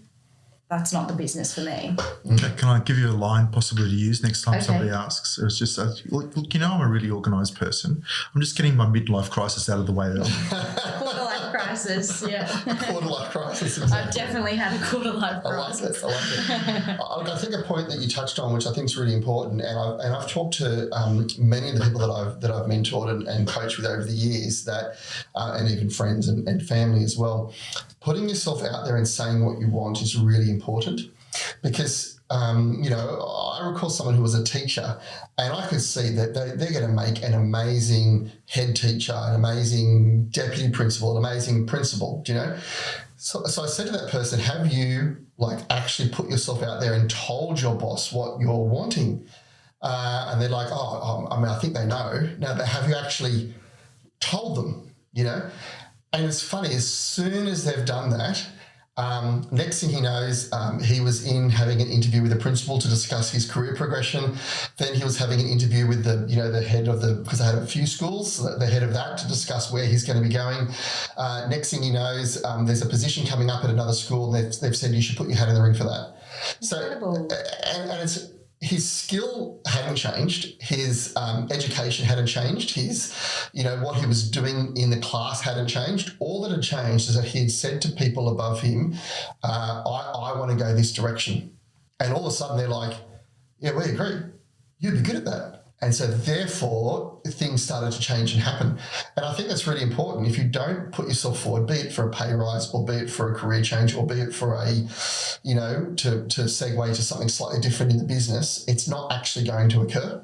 that's not the business for me. Okay, can I give you a line possibly to use next time somebody asks? It was just, look, I'm a really organised person. I'm just getting my midlife crisis out of the way. Quarter-life crisis, yeah. Quarter-life crisis, exactly. I've definitely had a quarter-life crisis. I like it. I think a point that you touched on, which I think is really important, and I've talked to many of the people that I've mentored and coached with over the years, that and even friends and family as well. Putting yourself out there and saying what you want is really important, because I recall someone who was a teacher, and I could see that they're going to make an amazing head teacher, an amazing deputy principal, an amazing principal, So I said to that person, have you actually put yourself out there and told your boss what you're wanting? And they're like, I think they know. No, but have you actually told them, And it's funny, as soon as they've done that, next thing he knows, he was in having an interview with the principal to discuss his career progression. Then he was having an interview with the head of because I had a few schools, the head of that, to discuss where he's going to be going. Next thing he knows, there's a position coming up at another school, and they've said you should put your hat in the ring for that. Incredible. So, and his skill hadn't changed, his education hadn't changed, his, what he was doing in the class hadn't changed. All that had changed is that he had said to people above him, I want to go this direction. And all of a sudden they're like, yeah, we agree. You'd be good at that. And so therefore things started to change and happen. And I think that's really important. If you don't put yourself forward, be it for a pay rise or be it for a career change or be it for a, to segue to something slightly different in the business, it's not actually going to occur.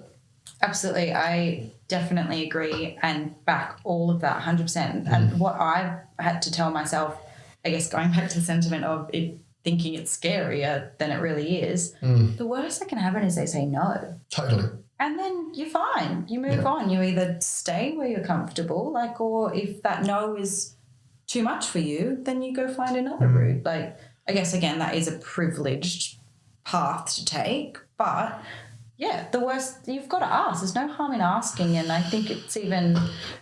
Absolutely. I definitely agree and back all of that 100%. And what I've had to tell myself, I guess going back to the sentiment of it, thinking it's scarier than it really is, the worst that can happen is they say no. Totally. And then you're fine. You move on. You either stay where you're comfortable, or if that no is too much for you, then you go find another route. I guess, again, that is a privileged path to take. But, yeah, the worst, you've got to ask. There's no harm in asking. And I think it's even,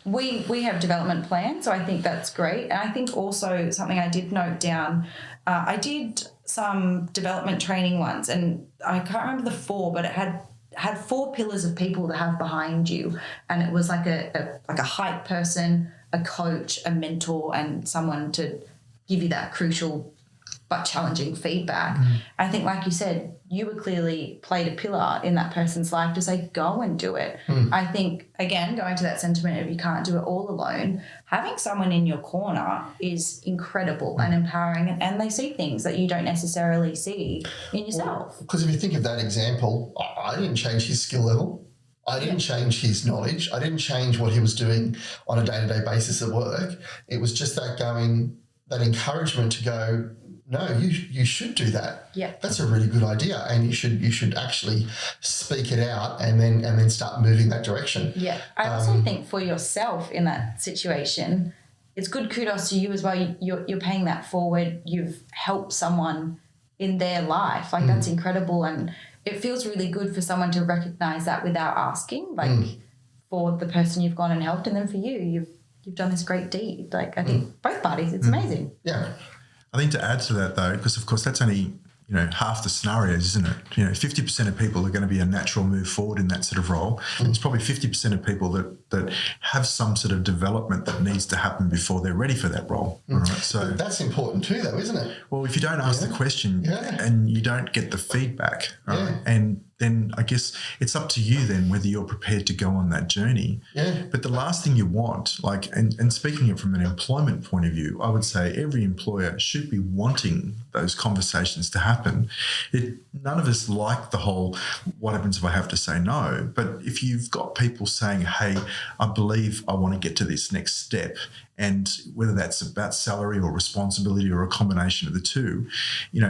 we have development plans, so I think that's great. And I think also something I did note down, I did some development training once, and I can't remember the 4, but it had 4 pillars of people to have behind you, and it was like a hype person, a coach, a mentor, and someone to give you that crucial but challenging feedback. I think, like you said, you were clearly played a pillar in that person's life to say, go and do it. I think, again, going to that sentiment of you can't do it all alone, having someone in your corner is incredible and empowering, and they see things that you don't necessarily see in yourself. Because if you think of that example, I didn't change his skill level. I didn't change his knowledge. I didn't change what he was doing on a day-to-day basis at work. It was just that encouragement to go, no, you should do that. Yeah. That's a really good idea, and you should actually speak it out and then start moving that direction. Yeah. I also think for yourself in that situation, it's good kudos to you as well. You're paying that forward. You've helped someone in their life. That's incredible, and it feels really good for someone to recognise that without asking. For the person you've gone and helped, and then for you, you've done this great deed. I think both parties, it's amazing. Yeah. I think to add to that, though, because of course that's only half the scenarios, isn't it? 50% of people are going to be a natural move forward in that sort of role. There's probably 50% of people that have some sort of development that needs to happen before they're ready for that role. All right? So but that's important too, though, isn't it? Well, if you don't ask the question and you don't get the feedback, right, and then I guess it's up to you then whether you're prepared to go on that journey. Yeah. But the last thing you want, and speaking it from an employment point of view, I would say every employer should be wanting those conversations to happen. None of us like the whole, what happens if I have to say no? But if you've got people saying, hey, I believe I want to get to this next step, and whether that's about salary or responsibility or a combination of the two,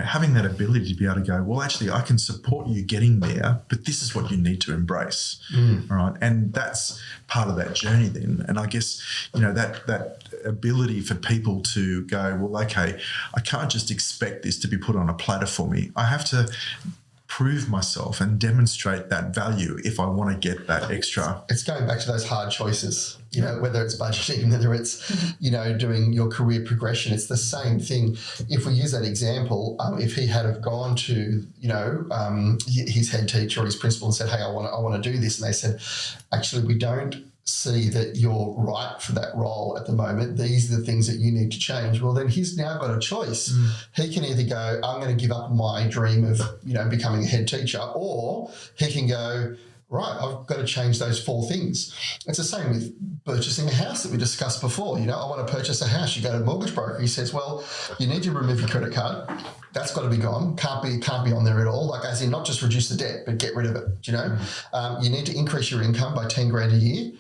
having that ability to be able to go, well, actually, I can support you getting there, but this is what you need to embrace. All right. And that's part of that journey then. And I guess, that ability for people to go, well, okay, I can't just expect this to be put on a platter for me. I have to prove myself and demonstrate that value if I want to get that extra. It's going back to those hard choices, whether it's budgeting, whether it's, doing your career progression. It's the same thing. If we use that example, if he had have gone to, his head teacher or his principal and said, hey, I want to do this. And they said, actually, we don't see that you're right for that role at the moment. These are the things that you need to change. Well, then he's now got a choice. He can either go, I'm going to give up my dream of, becoming a head teacher, or he can go, right, I've got to change those 4 things. It's the same with purchasing a house that we discussed before. I want to purchase a house. You go to a mortgage broker. He says, well, you need to remove your credit card. That's got to be gone. Can't be on there at all. As in, not just reduce the debt, but get rid of it. You need to increase your income by 10 grand a year.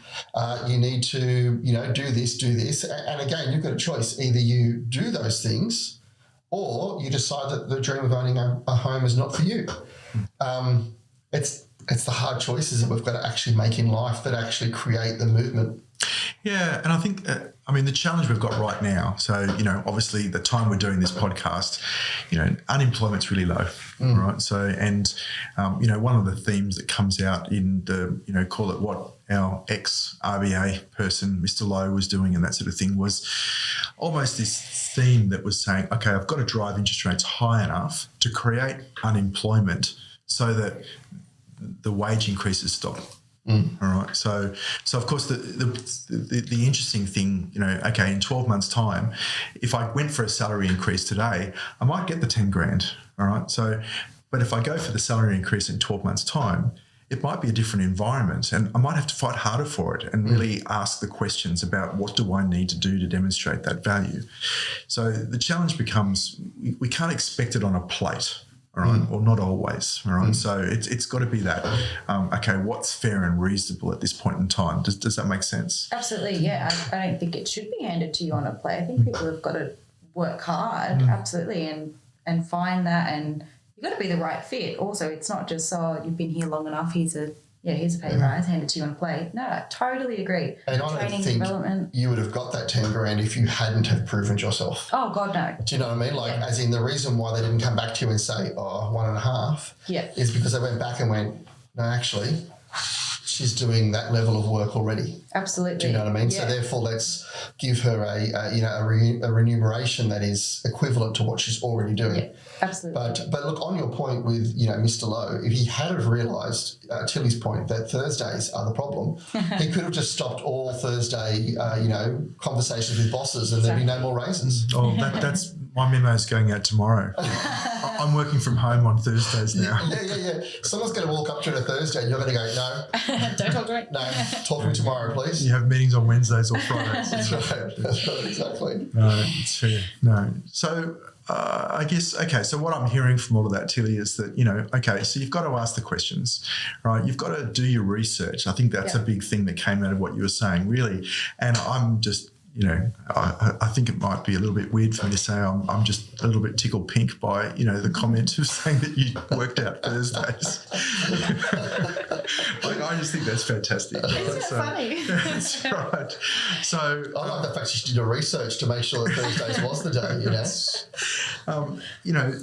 You need to, do this. And again, you've got a choice. Either you do those things, or you decide that the dream of owning a home is not for you. It's the hard choices that we've got to actually make in life that actually create the movement. Yeah, and I think, the challenge we've got right now, so, obviously the time we're doing this podcast, unemployment's really low, right? So, and, one of the themes that comes out in the, call it what our ex-RBA person, Mr. Lowe, was doing and that sort of thing, was almost this theme that was saying, okay, I've got to drive interest rates high enough to create unemployment so that the wage increases stop. All right. So of course the interesting thing, okay, in 12 months' time, if I went for a salary increase today, I might get the 10 grand. All right. So, but if I go for the salary increase in 12 months' time, it might be a different environment, and I might have to fight harder for it and really ask the questions about what do I need to do to demonstrate that value. So the challenge becomes we can't expect it on a plate. All right, or not always. All right, so it's got to be that. Okay, what's fair and reasonable at this point in time? Does that make sense? Absolutely, yeah. I don't think it should be handed to you on a plate. I think people have got to work hard, absolutely, and find that, and you've got to be the right fit. Also, it's not just you've been here long enough. Here's a pay rise handed to you on a plate. No, I totally agree. And I don't think you would have got that 10 grand if you hadn't have proven yourself. Oh, God, no. Do you know what I mean? Like, as in the reason why they didn't come back to you and say, 1.5, is because they went back and went, no, actually, she's doing that level of work already. Absolutely. Do you know what I mean? Yeah. So therefore, let's give her a remuneration that is equivalent to what she's already doing. Yeah, absolutely. But look, on your point with Mr. Lowe, if he had have realised Tilly's point that Thursdays are the problem, he could have just stopped all Thursday conversations with bosses, and there'd be no more raises. Oh, that's my memo's going out tomorrow. I'm working from home on Thursdays now. Yeah. Someone's going to walk up to you on a Thursday and you're going to go, no. Don't talk to me. No, talk to me tomorrow, please. You have meetings on Wednesdays or Fridays. That's right, exactly. No, it's fair. No. So I guess, okay, so what I'm hearing from all of that, Tilly, is that, okay, so you've got to ask the questions, right? You've got to do your research. I think that's a big thing that came out of what you were saying, really. And I'm just, I think it might be a little bit weird for me to say I'm just a little bit tickled pink by, the comment of saying that you worked out Thursdays. I just think that's fantastic. Isn't it funny? That's right. So I like the fact she did a research to make sure that Thursdays was the day,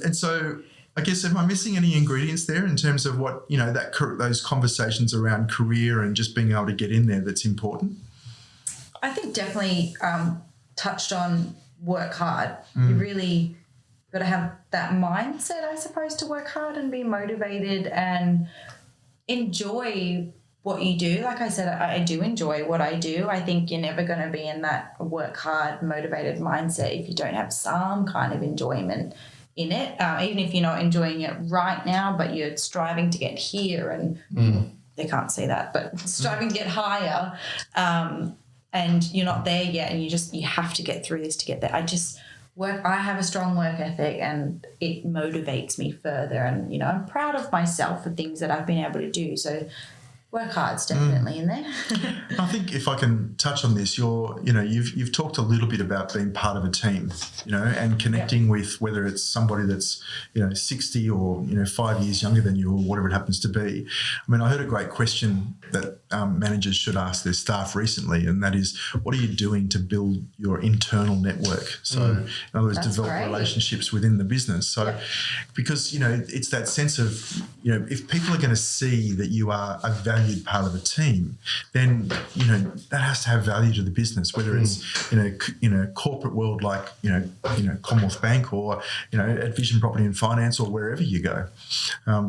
and so I guess, am I missing any ingredients there in terms of what, those conversations around career and just being able to get in there that's important? I think definitely touched on work hard. You really got to have that mindset, I suppose, to work hard and be motivated and enjoy what you do. Like I said, I do enjoy what I do. I think you're never going to be in that work hard, motivated mindset if you don't have some kind of enjoyment in it, even if you're not enjoying it right now, but you're striving to get here and they can't see that, but striving to get higher. And you're not there yet, and you have to get through this to get there. I have a strong work ethic, and it motivates me further, and I'm proud of myself for things that I've been able to do. So work hard's definitely in there. I think if I can touch on this, you've talked a little bit about being part of a team, and connecting with whether it's somebody that's 60 or 5 years younger than you or whatever it happens to be. I mean, I heard a great question that managers should ask their staff recently, and that is, what are you doing to build your internal network? So, in other words, develop relationships within the business. So, because it's that sense of if people are going to see that you are a valued part of a team, then that has to have value to the business, whether it's corporate world like Commonwealth Bank or at Vision Property and Finance or wherever you go.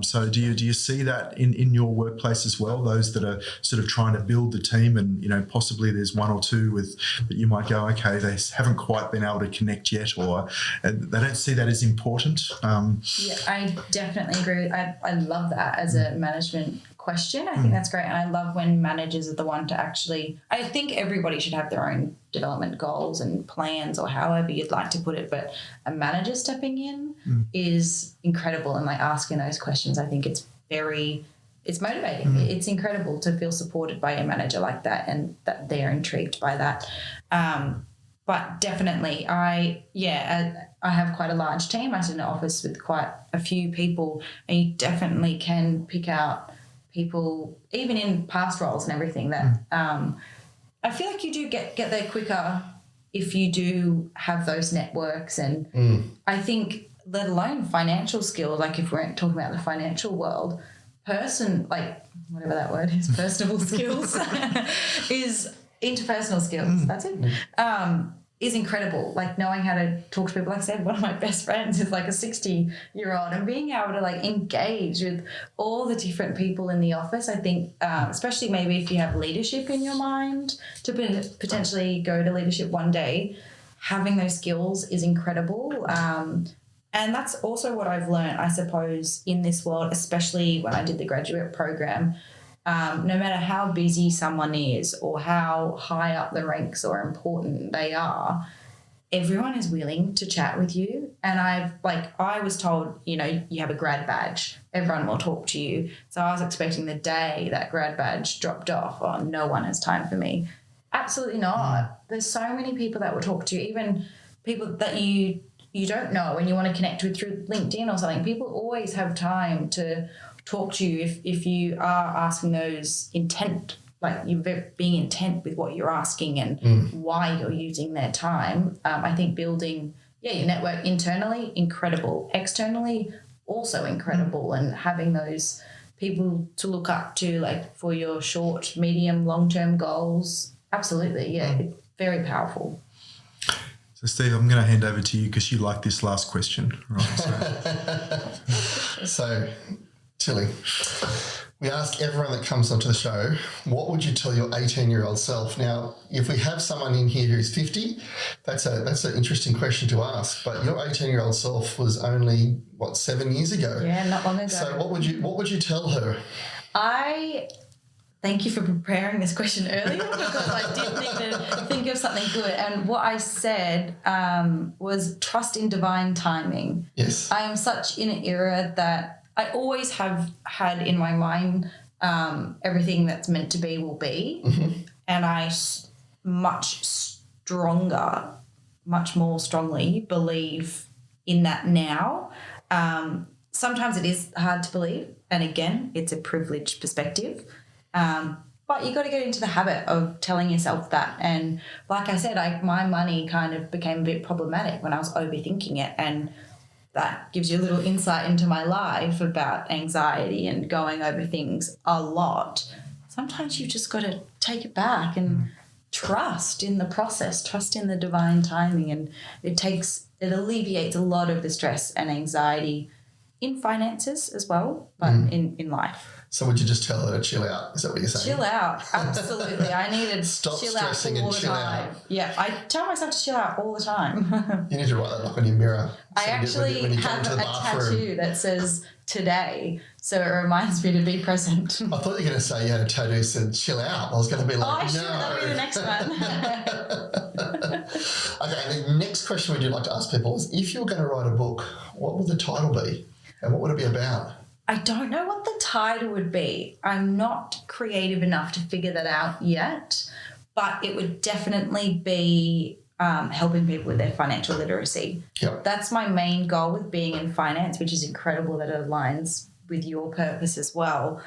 So do you see that in your workplace as well? Those that are sort of trying to build the team, and possibly there's one or two that you might go, okay, they haven't quite been able to connect yet, or they don't see that as important. Yeah, I definitely agree. I love that as a management question. I think that's great. And I love when managers are the one to actually, I think everybody should have their own development goals and plans, or however you'd like to put it, but a manager stepping in is incredible, and asking those questions, I think it's motivating. It's incredible to feel supported by a manager like that, and that they're intrigued by that. But definitely I have quite a large team. I sit in an office with quite a few people, and you definitely can pick out people, even in past roles and everything, that I feel like you do get there quicker if you do have those networks. And I think, let alone financial skills, like if we're talking about the financial world, whatever that word is, personable skills is interpersonal skills. That's it. is incredible. Like knowing how to talk to people. Like I said, one of my best friends is like a 60-year-old, and being able to like engage with all the different people in the office. I think, especially maybe if you have leadership in your mind to potentially go to leadership one day, having those skills is incredible. And that's also what I've learned, I suppose, in this world, especially when I did the graduate program. No matter how busy someone is or how high up the ranks or important they are, everyone is willing to chat with you. And I was told, you have a grad badge, everyone will talk to you. So I was expecting the day that grad badge dropped off, oh, no one has time for me. Absolutely not. There's so many people that will talk to you, even people that you don't know and you want to connect with through LinkedIn or something. People always have time to talk to you if you are asking those intent, like you're being intent with what you're asking and why you're using their time. I think building your network internally, incredible. Externally, also incredible. And having those people to look up to, like for your short, medium, long-term goals, absolutely, it's very powerful. So, Steve, I'm going to hand over to you because you like this last question, right? So, Tilly, we ask everyone that comes onto the show, what would you tell your 18-year-old self? Now, if we have someone in here who's 50, that's an interesting question to ask. But your 18-year-old self was only, 7 years ago? Yeah, not long ago. So what would you tell her? Thank you for preparing this question earlier because I did need to think of something good. And what I said was trust in divine timing. Yes. I am such in an era that I always have had in my mind everything that's meant to be will be. Mm-hmm. And I much more strongly believe in that now. Sometimes it is hard to believe. And again, it's a privileged perspective. But you got to get into the habit of telling yourself that. And like I said, my money kind of became a bit problematic when I was overthinking it. And that gives you a little insight into my life about anxiety and going over things a lot. Sometimes you've just got to take it back and trust in the process, trust in the divine timing. And it alleviates a lot of the stress and anxiety in finances as well, but in life. So would you just tell her to chill out? Is that what you're saying? Chill out. Absolutely. I needed Stop chill stressing out all and the chill time. out. Yeah, I tell myself to chill out all the time. You need to write that look on your mirror. I actually have a tattoo that says today, so it reminds me to be present. I thought you were going to say you had a tattoo that said chill out. I was going to be like, no. That'll be the next one. Okay, and the next question we do like to ask people is, if you were going to write a book, what would the title be? And what would it be about? I don't know what the title would be. I'm not creative enough to figure that out yet, but it would definitely be helping people with their financial literacy. Yep. That's my main goal with being in finance, which is incredible that it aligns with your purpose as well.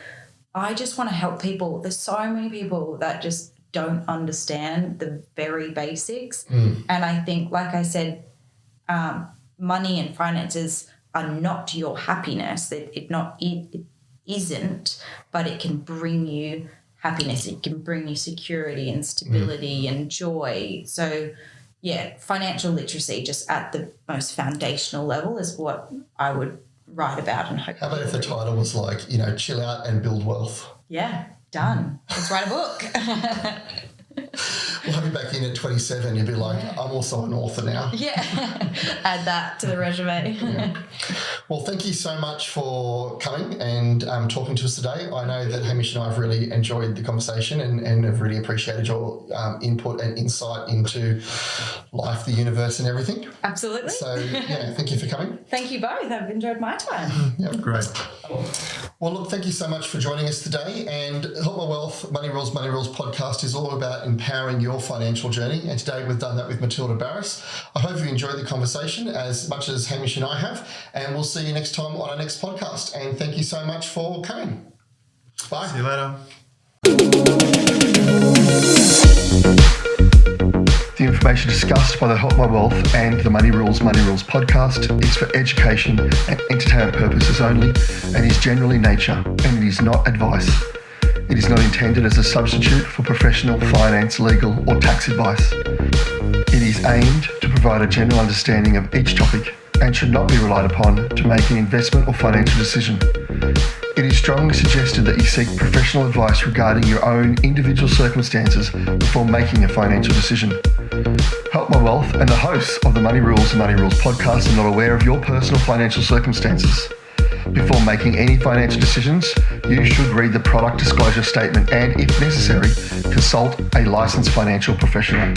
I just want to help people. There's so many people that just don't understand the very basics. And I think, like I said, money and finances are not your happiness. It isn't, but it can bring you happiness. It can bring you security and stability and joy. So, yeah, financial literacy just at the most foundational level is what I would write about and hope. How about if the title was like, chill out and build wealth? Yeah, done. Let's write a book. We'll have you back in at 27. You'll be like, I'm also an author now. Yeah, add that to the resume. Yeah. Well, thank you so much for coming and talking to us today. I know that Hamish and I have really enjoyed the conversation and have really appreciated your input and insight into life, the universe and everything. Absolutely. So, thank you for coming. Thank you both. I've enjoyed my time. Yep. Great. Well, look, thank you so much for joining us today. And Help My Wealth, Money Rules podcast is all about empowering your financial journey. And today we've done that with Matilda Barrass. I hope you enjoyed the conversation as much as Hamish and I have. And we'll see you next time on our next podcast. And thank you so much for coming. Bye. See you later. The information discussed by the Help My Wealth and the Money Rules podcast is for education and entertainment purposes only and is general in nature, and it is not advice. It is not intended as a substitute for professional finance, legal or tax advice. It is aimed to provide a general understanding of each topic and should not be relied upon to make an investment or financial decision. It is strongly suggested that you seek professional advice regarding your own individual circumstances before making a financial decision. Help My Wealth and the hosts of the Money Rules and Money Rules podcast are not aware of your personal financial circumstances. Before making any financial decisions, you should read the product disclosure statement and, if necessary, consult a licensed financial professional.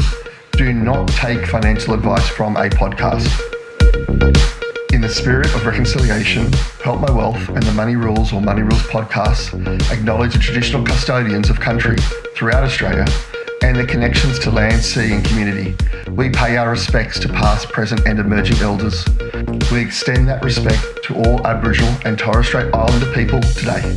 Do not take financial advice from a podcast. In the spirit of reconciliation, Help My Wealth and the Money Rules or Money Rules podcasts acknowledge the traditional custodians of country throughout Australia and their connections to land, sea and community. We pay our respects to past, present and emerging elders. We extend that respect to all Aboriginal and Torres Strait Islander people today.